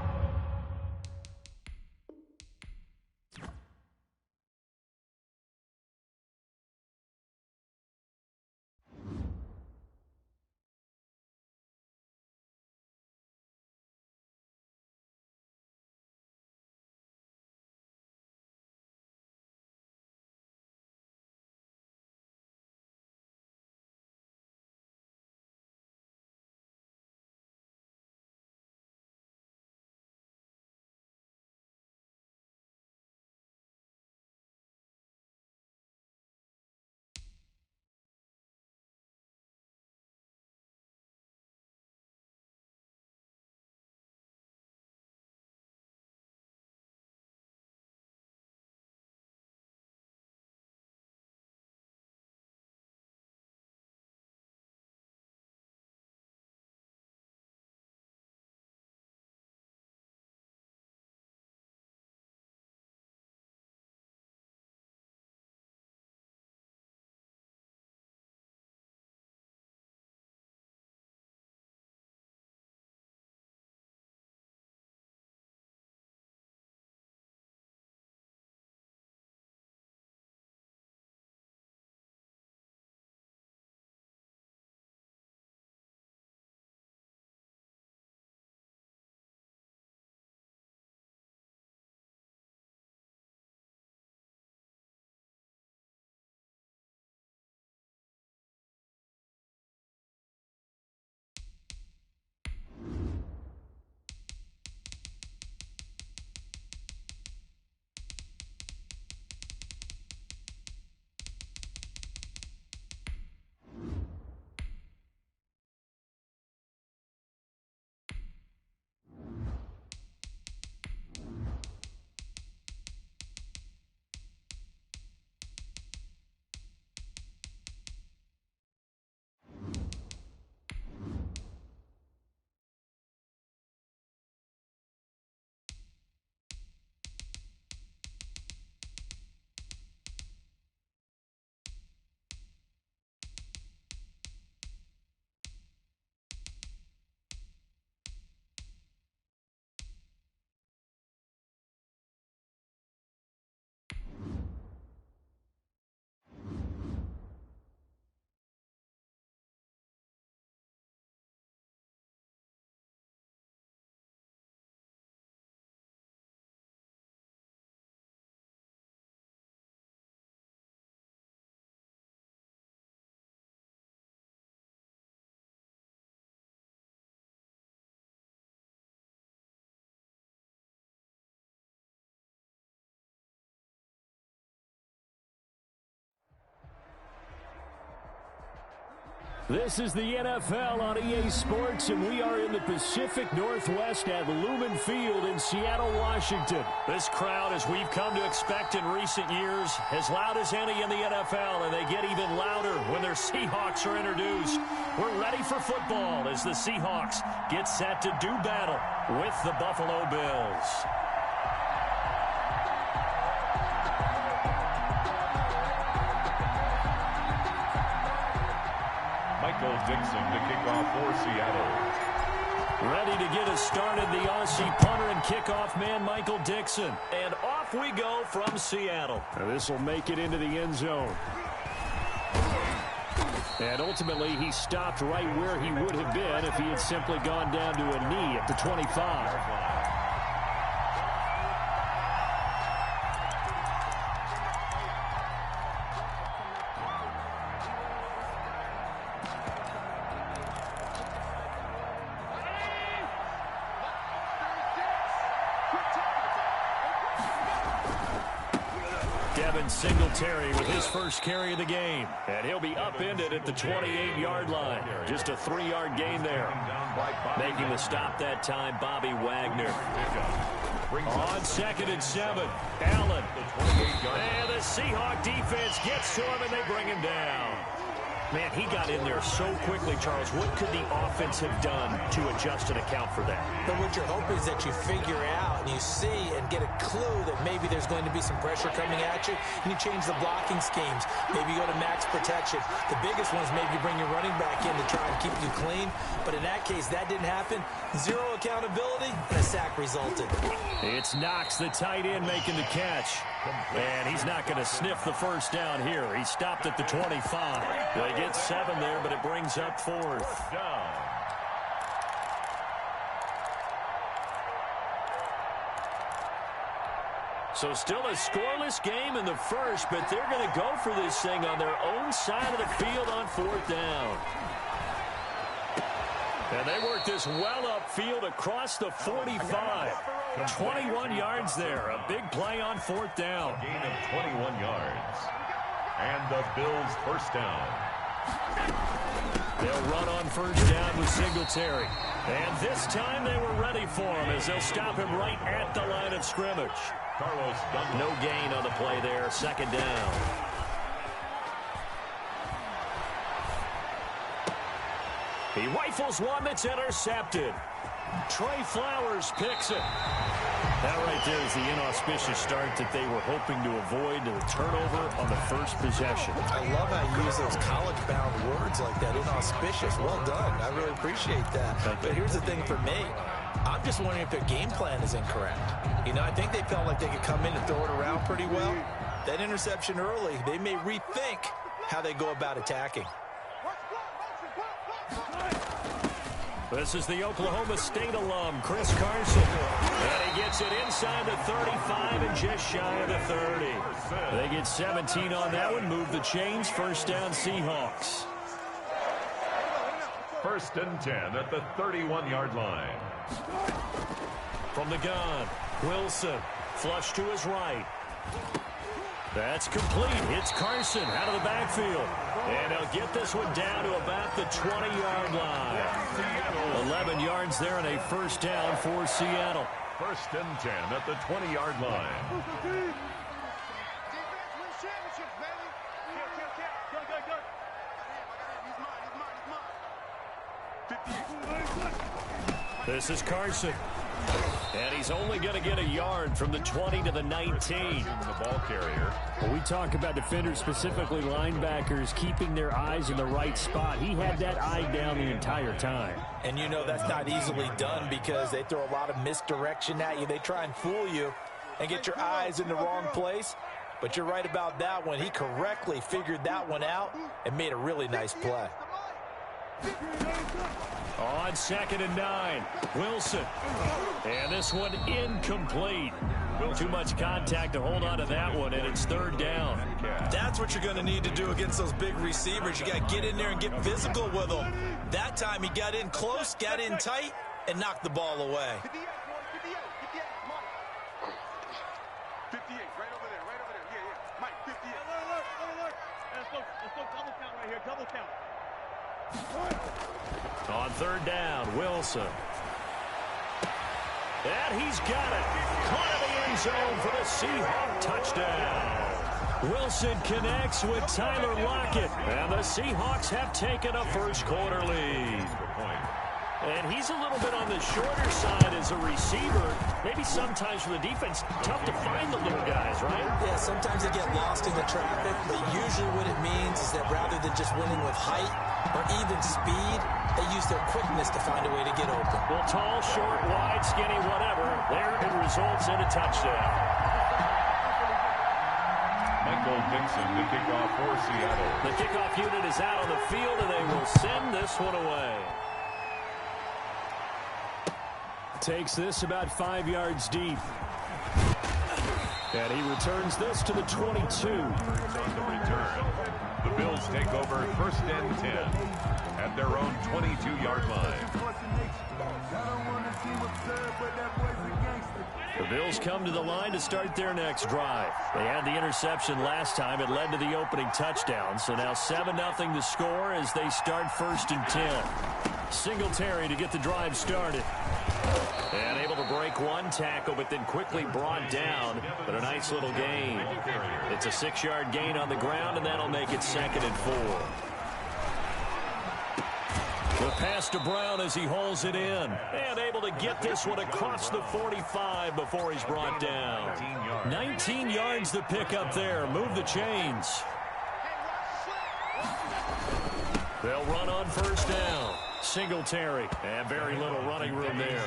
This is the NFL on EA Sports, and we are in the Pacific Northwest at Lumen Field in Seattle, Washington. This crowd, as we've come to expect in recent years, as loud as any in the NFL, and they get even louder when their Seahawks are introduced. We're ready for football as the Seahawks get set to do battle with the Buffalo Bills. Dixon to kick off for Seattle. Ready to get us started, the Aussie punter and kickoff man, Michael Dixon. And off we go from Seattle. This will make it into the end zone. And ultimately, he stopped right where he would have been if he had simply gone down to a knee at the 25. Singletary with his first carry of the game. And he'll be upended at the 28-yard line. Just a 3-yard gain there. Making the stop that time, Bobby Wagner. On 2nd and 7, Allen. And the Seahawk defense gets to him, and they bring him down. Man, he got in there so quickly, Charles. What could the offense have done to adjust and account for that? But what you're hoping is that you figure out and you see and get a clue that maybe there's going to be some pressure coming at you, and you change the blocking schemes. Maybe you go to max protection. The biggest one is maybe you bring your running back in to try and keep you clean. But in that case, that didn't happen. Zero accountability, and a sack resulted. It's Knox, the tight end, making the catch. And he's not going to sniff the first down here. He stopped at the 25. They get 7 there, but it brings up 4th down. So still a scoreless game in the first, but they're going to go for this thing on their own side of the field on 4th down. And they work this well upfield across the 45. 21 yards there. A big play on 4th down. A gain of 21 yards. And the Bills first down. They'll run on first down with Singletary. And this time they were ready for him as they'll stop him right at the line of scrimmage. Carlos Dunlap. No gain on the play there. 2nd down. He rifles one that's intercepted. Trey Flowers picks it. That right there is the inauspicious start that they were hoping to avoid, the turnover on the first possession. I love how you use those college-bound words like that, inauspicious. Well done. I really appreciate that. But here's the thing for me. I'm just wondering if their game plan is incorrect. You know, I think they felt like they could come in and throw it around pretty well. That interception early, they may rethink how they go about attacking. This is the Oklahoma State alum, Chris Carson. And he gets it inside the 35 and just shy of the 30. They get 17 on that one, move the chains, first down Seahawks. 1st and 10 at the 31-yard line. From the gun, Wilson, flush to his right. That's complete. It's Carson out of the backfield. And he'll get this one down to about the 20-yard line. 11 yards there and a first down for Seattle. 1st and 10 at the 20-yard line. This is Carson. And he's only going to get a yard from the 20 to the 19. The ball carrier. When we talk about defenders, specifically linebackers, keeping their eyes in the right spot, he had that eye down the entire time. And you know that's not easily done because they throw a lot of misdirection at you. They try and fool you and get your eyes in the wrong place. But you're right about that one. He correctly figured that one out and made a really nice play. On 2nd and 9, Wilson. And this one incomplete. Too much contact to hold on to that one, and it's 3rd down. That's what you're going to need to do against those big receivers. You got to get in there and get physical with them. That time he got in close, got in tight, and knocked the ball away. 58, right over there. Yeah. Mike, 58. Look. Let's go double count right here, double count. On third down, Wilson. And he's got it. Caught in the end zone for the Seahawks touchdown. Wilson connects with Tyler Lockett. And the Seahawks have taken a first-quarter lead. And he's a little bit on the shorter side as a receiver. Maybe sometimes for the defense, tough to find the little guys, right? Yeah, sometimes they get lost in the traffic, but usually what it means is that rather than just winning with height or even speed, they use their quickness to find a way to get open. Well, tall, short, wide, skinny, whatever, there it results in a touchdown. Michael Dixon, the kickoff for Seattle. The kickoff unit is out on the field, and they will send this one away. Takes this about 5 yards deep. And he returns this to the 22. On the return, the Bills take over first and 10 at their own 22-yard line. The Bills come to the line to start their next drive. They had the interception last time. It led to the opening touchdown. So now 7-0 to score as they start first and 10. Singletary to get the drive started. And able to break one tackle, but then quickly brought down. But a nice little gain. It's a 6-yard gain on the ground, and that'll make it 2nd and 4. The pass to Brown as he hauls it in. And able to get this one across the 45 before he's brought down. 19 yards to pick up there. Move the chains. They'll run on first down. Singletary. And very little running room there.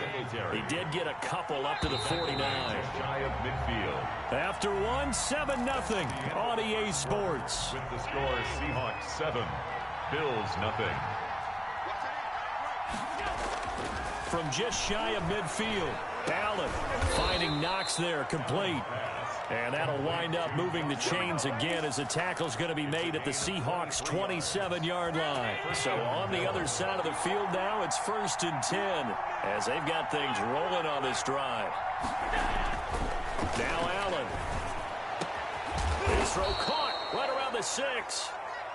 He did get a couple up to the 49. Shy of midfield. After one, 7-0 on EA Sports. With the score, Seahawks 7, Bills 0. From just shy of midfield, Allen finding Knox there, complete. And that'll wind up moving the chains again as the tackle's going to be made at the Seahawks' 27-yard line. So on the other side of the field now, it's first and 10 as they've got things rolling on this drive. Now Allen. His throw caught right around the 6.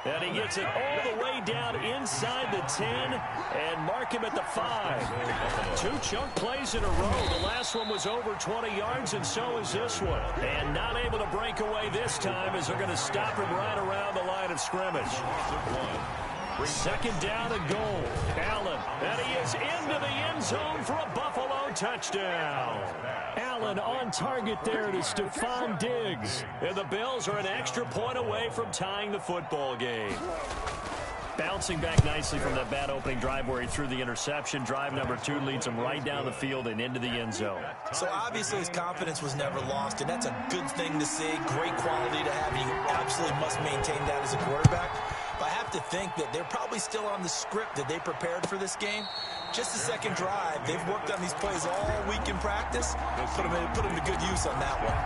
And he gets it all the way down inside the 10 and mark him at the 5. 2 chunk plays in a row. The last one was over 20 yards, and so is this one. And not able to break away this time as they're going to stop him right around the line of scrimmage. 2nd down and goal. Allen, and he is into the end zone for a Buffalo touchdown. Allen on target there to Stephon Diggs. And the Bills are an extra point away from tying the football game. Bouncing back nicely from that bad opening drive where he threw the interception. Drive number 2 leads him right down the field and into the end zone. So obviously his confidence was never lost, and that's a good thing to see. Great quality to have. You absolutely must maintain that as a quarterback. But I have to think that they're probably still on the script that they prepared for this game. Just the second drive. They've worked on these plays all week in practice. Put them to good use on that one.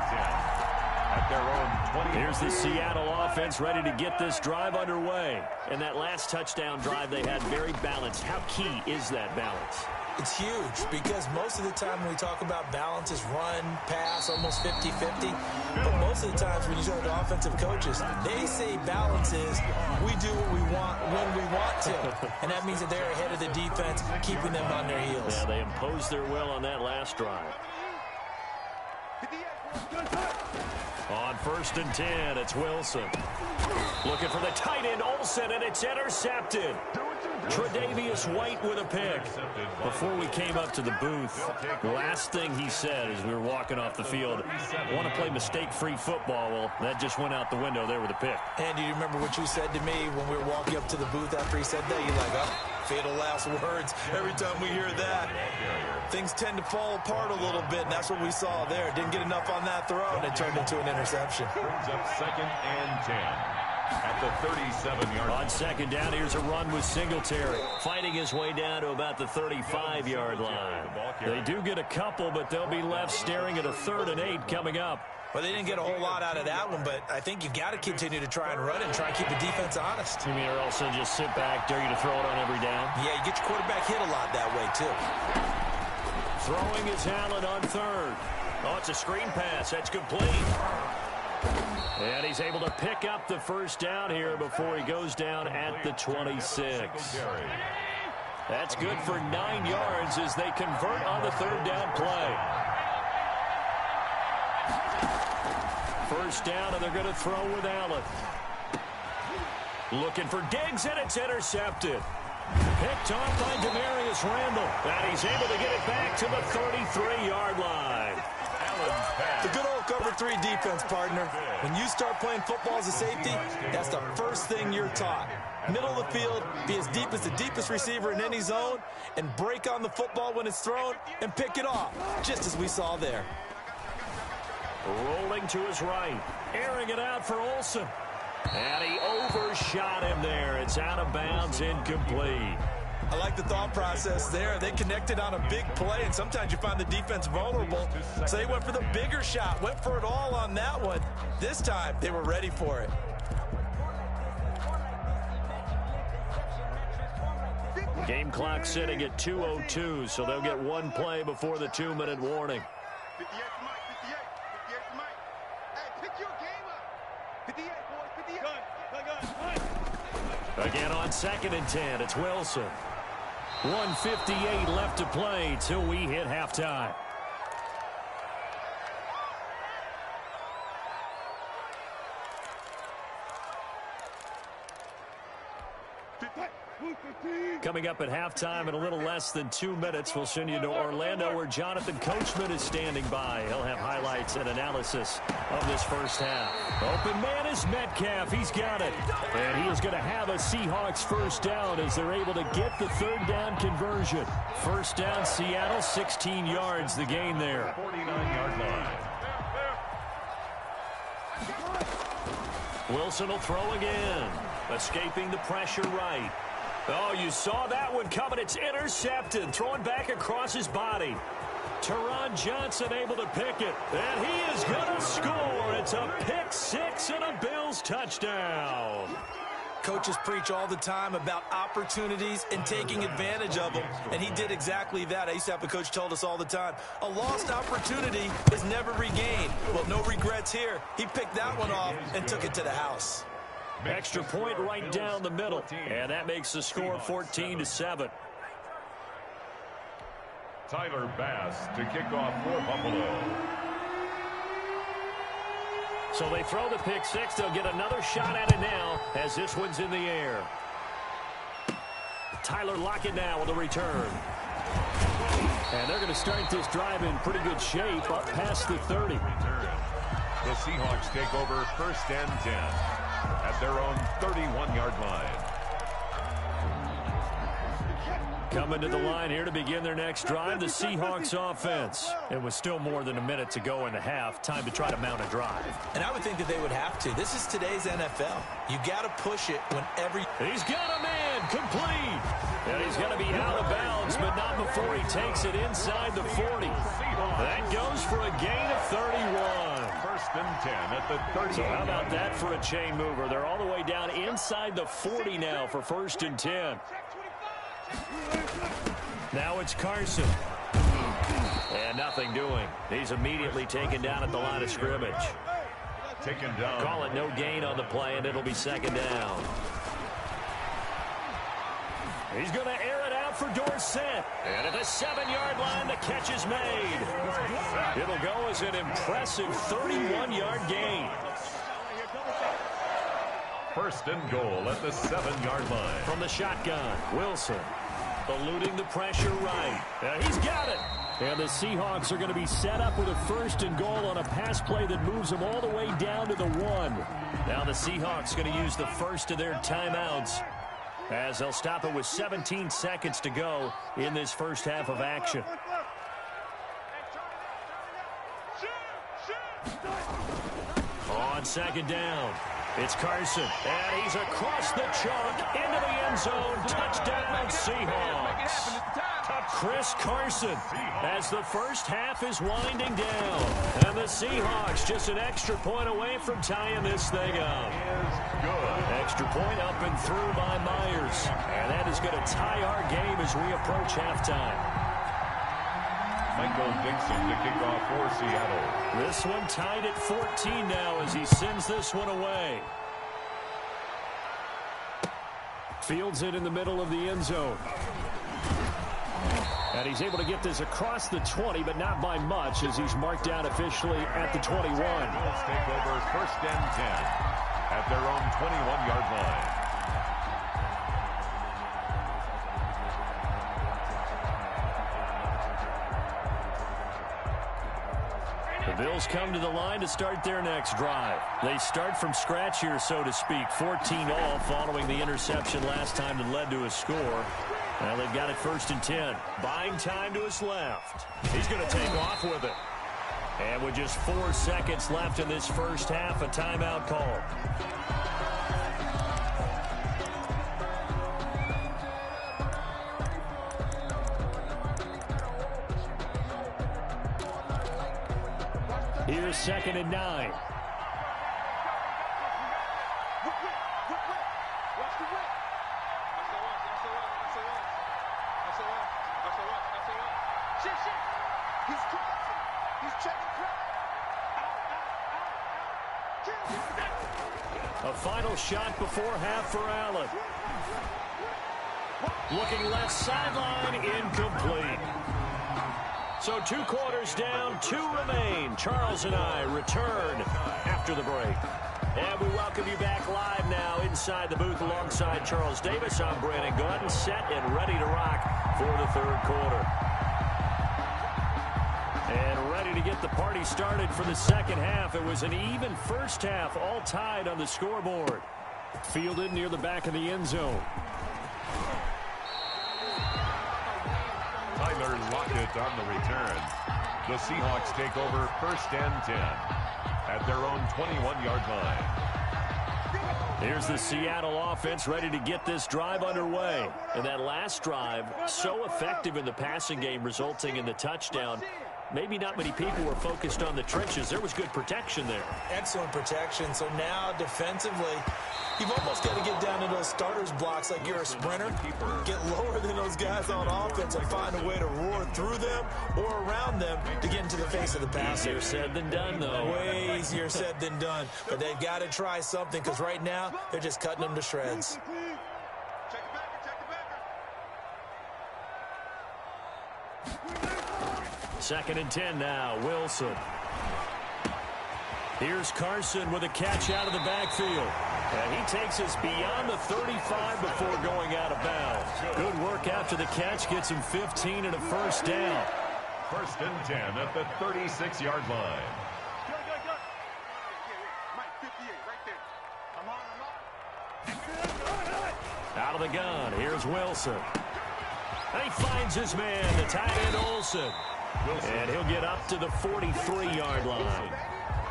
At their own 20. Here's the Seattle offense ready to get this drive underway. And that last touchdown drive they had very balanced. How key is that balance? It's huge because most of the time when we talk about balance is run, pass, almost 50-50. But most of the times when you talk to offensive coaches, they say balance is we do what we want when we want to. And that means that they're ahead of the defense, keeping them on their heels. Yeah, they imposed their will on that last drive. On 1st and 10, it's Wilson. Looking for the tight end, Olsen, and it's intercepted. Tre'Davious White with a pick. Before we came up to the booth, the last thing he said as we were walking off the field, want to play mistake-free football. Well, that just went out the window there with a pick. And do you remember what you said to me when we were walking up to the booth after he said that? You're like, oh, fatal last words. Every time we hear that, things tend to fall apart a little bit, and that's what we saw there. Didn't get enough on that throw, and it turned into an interception. Brings up 2nd and 10 at the 37-yard line. On 2nd down, here's a run with Singletary, fighting his way down to about the 35-yard line. They do get a couple, but they'll be left staring at a 3rd and 8 coming up. Well, they didn't get a whole lot out of that one, but I think you've got to continue to try and run it and try and keep the defense honest. You mean or also just sit back, dare you to throw it on every down? Yeah, you get your quarterback hit a lot that way, too. Throwing is Allen on 3rd. Oh, it's a screen pass. That's complete. And he's able to pick up the first down here before he goes down at the 26. That's good for 9 yards as they convert on the third down play. First down, and they're going to throw with Allen. Looking for Diggs, and it's intercepted. Picked off by Demarius Randall. And he's able to get it back to the 33-yard line. The good old cover 3 defense, partner. When you start playing football as a safety, that's the first thing you're taught. Middle of the field, be as deep as the deepest receiver in any zone, and break on the football when it's thrown and pick it off, just as we saw there. Rolling to his right, airing it out for Olsen. And he overshot him there. It's out of bounds, incomplete. I like the thought process there. They connected on a big play, and sometimes you find the defense vulnerable. So they went for the bigger shot, went for it all on that one. This time, they were ready for it. Game clock sitting at 2:02, so they'll get one play before the 2-minute warning. 58 to Mike, 58 to Mike. Hey, pick your game up. 58, boys, 58. Again on 2nd and 10, it's Wilson. 1:58 left to play till we hit halftime. Coming up at halftime in a little less than 2 minutes, we'll send you to Orlando where Jonathan Coachman is standing by. He'll have highlights and analysis of this first half. Open man is Metcalf. He's got it. And he is going to have a Seahawks first down as they're able to get the third down conversion. First down, Seattle, 16 yards the gain there. 49-yard line. Wilson will throw again. Escaping the pressure right. Oh, you saw that one coming. It's intercepted. Throwing back across his body. Teron Johnson able to pick it. And he is going to score. It's a pick six and a Bills touchdown. Coaches preach all the time about opportunities and taking advantage of them, and he did exactly that. I used to have a coach told us all the time, a lost opportunity is never regained. Well, no regrets here. He picked that one off and took it to the house. Extra point right down the middle, and that makes the score 14-7. Tyler Bass to kick off for Buffalo. So they throw the pick six. They'll get another shot at it now as this one's in the air. Tyler Lockett now with a return. And they're going to start this drive in pretty good shape up past the 30. The Seahawks take over first and 10 at their own 31-yard line. Coming to the line here to begin their next drive, the Seahawks offense. It was still more than a minute to go in the half. Time to try to mount a drive. And I would think that they would have to. This is today's NFL. You got to push it whenever. He's got a man complete. And he's going to be out of bounds, but not before he takes it inside the 40. That goes for a gain of 31. First and 10 at the 30. So how about that for a chain mover? They're all the way down inside the 40 now for first and 10. Now it's Carson. And nothing doing. He's immediately taken down at the line of scrimmage. Taken down. Call it no gain on the play, and it'll be second down. He's going to air it out for Dorsett. And at the 7-yard line, the catch is made. It'll go as an impressive 31-yard gain. First and goal at the 7-yard line. From the shotgun, Wilson eluding the pressure right. He's got it. And the Seahawks are going to be set up with a first and goal on a pass play that moves them all the way down to the 1. Now the Seahawks going to use the first of their timeouts as they'll stop it with 17 seconds to go in this first half of action. On second down, it's Carson, and he's across the chalk into the end zone. Touchdown, Seahawks. Chris Carson as the first half is winding down. And the Seahawks just an extra point away from tying this thing up. Extra point up and through by Myers. And that is going to tie our game as we approach halftime. Michael Dixon to kick off for Seattle. This one tied at 14 now as he sends this one away. Fields it in the middle of the end zone. And he's able to get this across the 20, but not by much as he's marked down officially at the 21. Bills take over first and 10 at their own 21-yard line. The Bills come to the line to start their next drive. They start from scratch here, so to speak. 14-all following the interception last time that led to a score. Well, they've got it first and 10. Buying time to his left. He's going to take off with it. And with just 4 seconds left in this first half, a timeout call. Here's 2nd and 9. A final shot before half for Allen. Looking left sideline, incomplete. So 2 quarters down, 2 remain. Charles and I return after the break. And we welcome you back live now inside the booth alongside Charles Davis. I'm Brandon Gordon, set and ready to rock for the 3rd quarter. And ready to get the party started for the 2nd half. It was an even first half, all tied on the scoreboard. Fielded near the back of the end zone. Tyler Lockett on the return. The Seahawks take over first and 10 at their own 21-yard line. Here's the Seattle offense ready to get this drive underway. And that last drive, so effective in the passing game, resulting in the touchdown. Maybe not many people were focused on the trenches. There was good protection there. Excellent protection. So now defensively, you've almost got to get down to those starters blocks like you're a sprinter. Get lower than those guys on offense and find a way to roar through them or around them to get into the face of the passer. Easier said than done, though. Way easier said than done. But they've got to try something because right now they're just cutting them to shreds. 2nd and 10 now. Wilson. Here's Carson with a catch out of the backfield. And he takes us beyond the 35 before going out of bounds. Good work after the catch. Gets him 15 and a first down. First and 10 at the 36-yard line. Out of the gun. Here's Wilson. And he finds his man, the tight end Olsen. And he'll get up to the 43-yard line.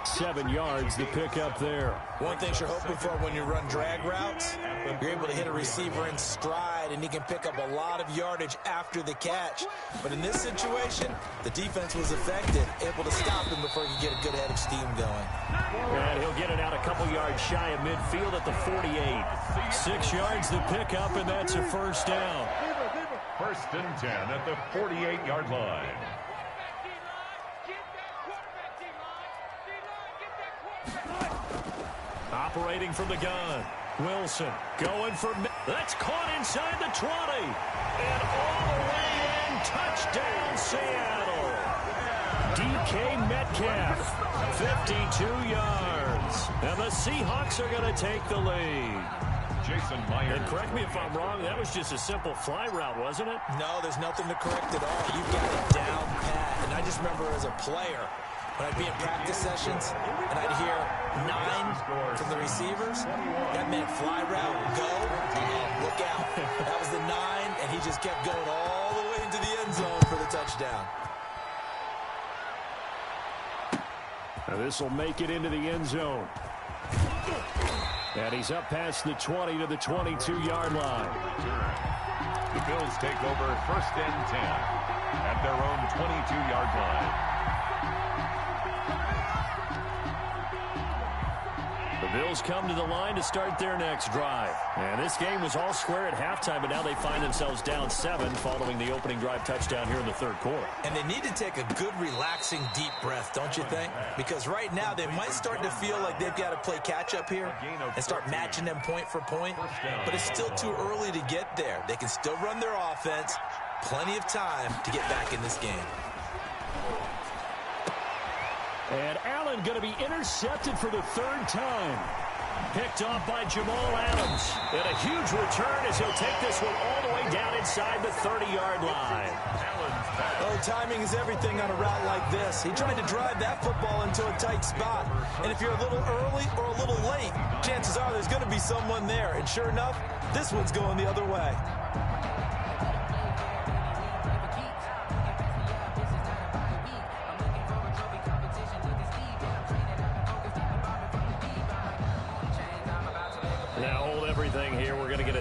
7 yards to pick up there. One thing you're hoping for when you run drag routes, you're able to hit a receiver in stride, and he can pick up a lot of yardage after the catch. But in this situation, the defense was effective, able to stop him before he could get a good head of steam going. And he'll get it out a couple yards shy of midfield at the 48. 6 yards to pick up, and that's a first down. First and 10 at the 48-yard line. Operating from the gun. Wilson going for... That's caught inside the 20. And all the way in. Touchdown, Seattle. DK Metcalf. 52 yards. And the Seahawks are going to take the lead. Jason Myers. And correct me if I'm wrong, that was just a simple fly route, wasn't it? No, there's nothing to correct at all. You've got it down pat. And I just remember as a player, when I'd be in practice sessions and I'd hear 9 from the receivers, that meant fly route, go, look out. That was the 9, and he just kept going all the way into the end zone for the touchdown. Now this will make it into the end zone. And he's up past the 20 to the 22-yard line. The Bills take over first and 10 at their own 22-yard line. The Bills come to the line to start their next drive. And this game was all square at halftime, but now they find themselves down 7 following the opening drive touchdown here in the third quarter. And they need to take a good, relaxing, deep breath, don't you think? Because right now they might start to feel like they've got to play catch-up here and start matching them point for point. But it's still too early to get there. They can still run their offense. Plenty of time to get back in this game. And Allen going to be intercepted for the third time. Picked off by Jamal Adams. And a huge return as he'll take this one all the way down inside the 30-yard line. Oh, timing is everything on a route like this. He tried to drive that football into a tight spot. And if you're a little early or a little late, chances are there's going to be someone there. And sure enough, this one's going the other way.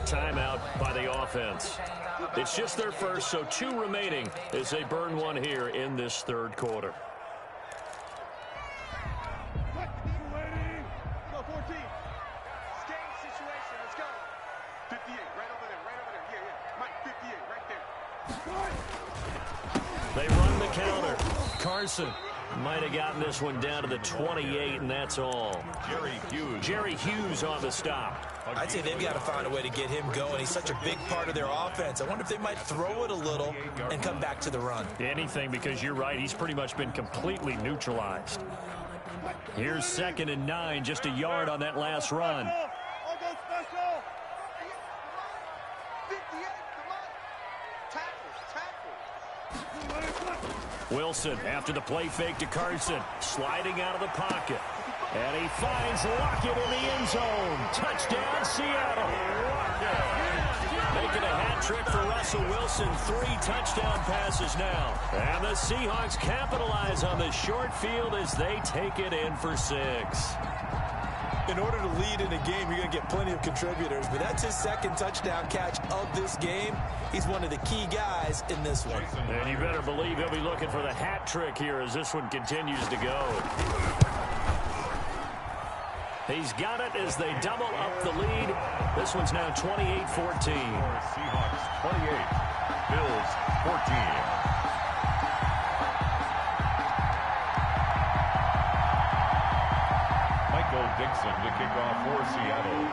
Timeout by the offense. It's just their first, so 2 remaining as they burn one here in this third quarter. Go 14. Game situation. Let's go. 58. Right over there. Right over there. Yeah, yeah. Mike, 58. Right there. They run the counter. Carson might have gotten this one down to the 28, and that's all. Jerry Hughes on the stop. I'd say they've got to find a way to get him going. He's such a big part of their offense. I wonder if they might throw it a little and come back to the run. Anything, because you're right. He's pretty much been completely neutralized. Here's 2nd and 9, just a yard on that last run. I'll go special. 58. Come on. Tackle. Wilson after the play fake to Carson. Sliding out of the pocket. And he finds Lockett in the end zone. Touchdown, Seattle. Making a hat trick for Russell Wilson. 3 touchdown passes now. And the Seahawks capitalize on the short field as they take it in for 6. In order to lead in a game, you're going to get plenty of contributors. But that's his 2nd touchdown catch of this game. He's one of the key guys in this one. And you better believe he'll be looking for the hat trick here as this one continues to go. He's got it as they double up the lead. This one's now 28-14. Seahawks 28, Bills 14. Michael Dixon to kick off for Seattle.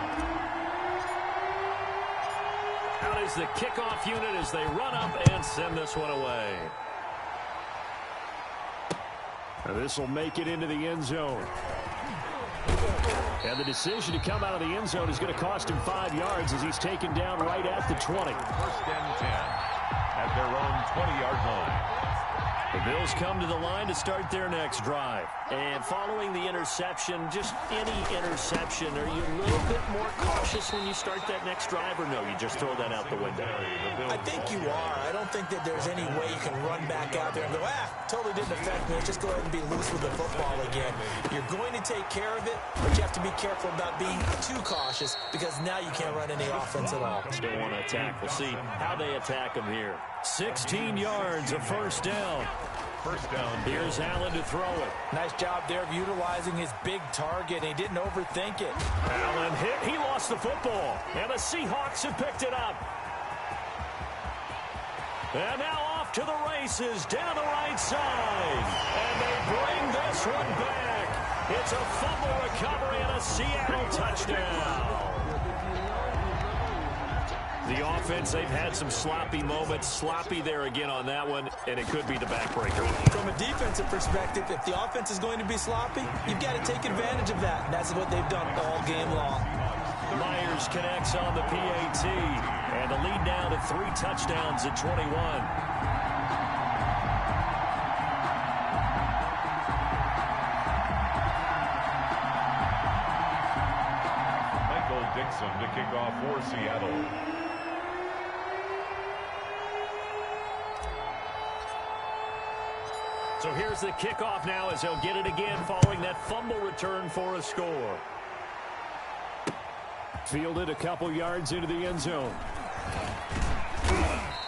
Out is the kickoff unit as they run up and send this one away. This will make it into the end zone. And the decision to come out of the end zone is going to cost him 5 yards as he's taken down right at the 20. 1st and 10 at their own 20-yard line. The Bills come to the line to start their next drive. And following the interception, just any interception, are you a little bit more cautious when you start that next drive, or no, you just throw that out the window? I think you are. I don't think that there's any way you can run back out there and go, totally didn't affect me. Let's just go ahead and be loose with the football again. You're going to take care of it, but you have to be careful about being too cautious because now you can't run any offense at all. Still want to attack. We'll see how they attack him here. 16 yards, a 1st down. 1st down. Here's Allen to throw it. Nice job there of utilizing his big target. He didn't overthink it. Allen hit. He lost the football. And the Seahawks have picked it up. And now off to the races down the right side. And they bring this one back. It's a fumble recovery and a Seattle touchdown. The offense, they've had some sloppy moments. Sloppy there again on that one, and it could be the backbreaker. From a defensive perspective, if the offense is going to be sloppy, you've got to take advantage of that. And that's what they've done all game long. Myers connects on the PAT, and the lead down to 3 touchdowns at 21. Michael Dixon to kick off for Seattle. So here's the kickoff now as they'll get it again following that fumble return for a score. Fielded a couple yards into the end zone.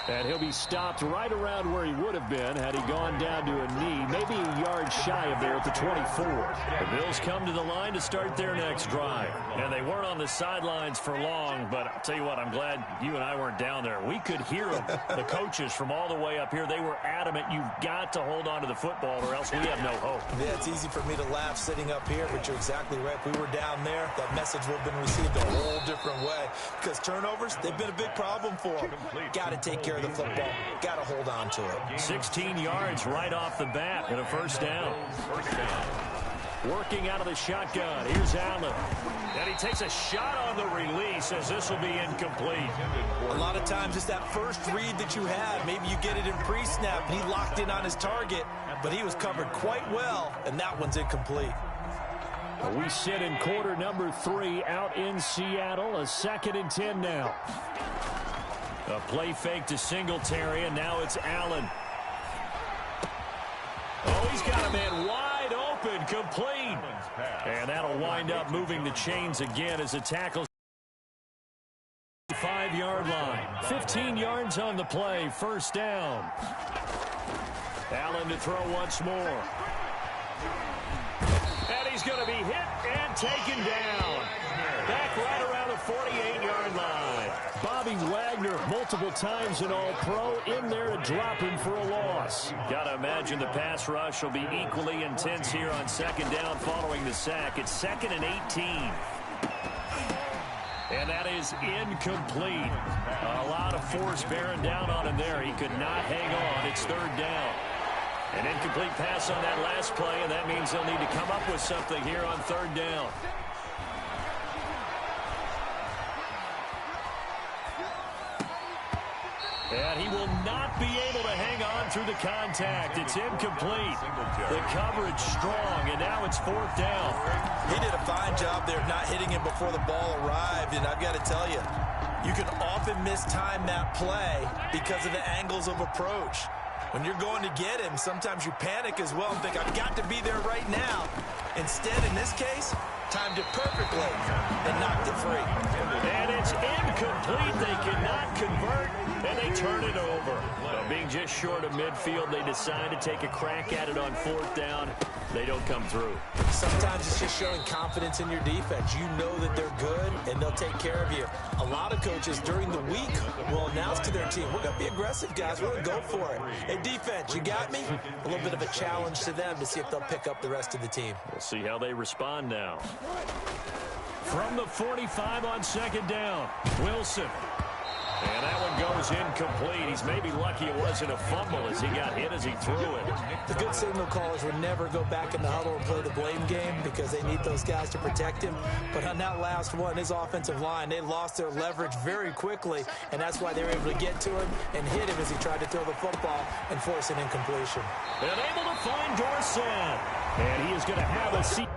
And he'll be stopped right around where he would have been had he gone down to a knee, maybe a yard shy of there at the 24. The Bills come to the line to start their next drive. And they weren't on the sidelines for long, but I'll tell you what, I'm glad you and I weren't down there. We could hear them, the coaches from all the way up here. They were adamant, you've got to hold on to the football or else we have no hope. Yeah, it's easy for me to laugh sitting up here, but you're exactly right. If we were down there, that message would have been received a whole different way. Because turnovers, they've been a big problem for them. Got to take care of the football. Got to hold on to it. 16 yards right off the bat and a first down. Working out of the shotgun. Here's Allen. And he takes a shot on the release as this will be incomplete. A lot of times it's that first read that you have. Maybe you get it in pre-snap, and he locked in on his target, but he was covered quite well, and that one's incomplete. We sit in quarter number 3 out in Seattle. A 2nd and 10 now. A play fake to Singletary, and now it's Allen. Oh, he's got a man wide open, complete. And that'll wind up moving the chains again as it tackles 5-yard line. 15 yards on the play, first down. Allen to throw once more. And he's going to be hit and taken down. Back right around the 48-yard line. Bobby Wagner, multiple times an All-Pro, in there to drop him for a loss. Got to imagine the pass rush will be equally intense here on 2nd down following the sack. It's 2nd and 18. And that is incomplete. A lot of force bearing down on him there. He could not hang on. It's 3rd down. An incomplete pass on that last play, and that means they'll need to come up with something here on 3rd down. And he will not be able to hang on through the contact. It's incomplete. The coverage strong, and now it's 4th down. He did a fine job there of not hitting him before the ball arrived, and I've got to tell you, you can often mistime that play because of the angles of approach. When you're going to get him, sometimes you panic as well and think, I've got to be there right now. Instead, in this case, timed it perfectly and knocked it free. And it's incomplete. They cannot convert, and they turn it over. Well, being just short of midfield, they decide to take a crack at it on 4th down. They don't come through. Sometimes it's just showing confidence in your defense. You know that they're good, and they'll take care of you. A lot of coaches during the week will announce to their team, we're going to be aggressive, guys. We're going to go for it. Hey, defense, you got me? A little bit of a challenge to them to see if they'll pick up the rest of the team. We'll see how they respond now. From the 45 on 2nd down, Wilson. And that one goes incomplete. He's maybe lucky it wasn't a fumble as he got hit as he threw it. The good signal callers would never go back in the huddle and play the blame game because they need those guys to protect him. But on that last one, his offensive line, they lost their leverage very quickly, and that's why they were able to get to him and hit him as he tried to throw the football and force an incompletion. And able to find Dorsett. And he is going to have a seat.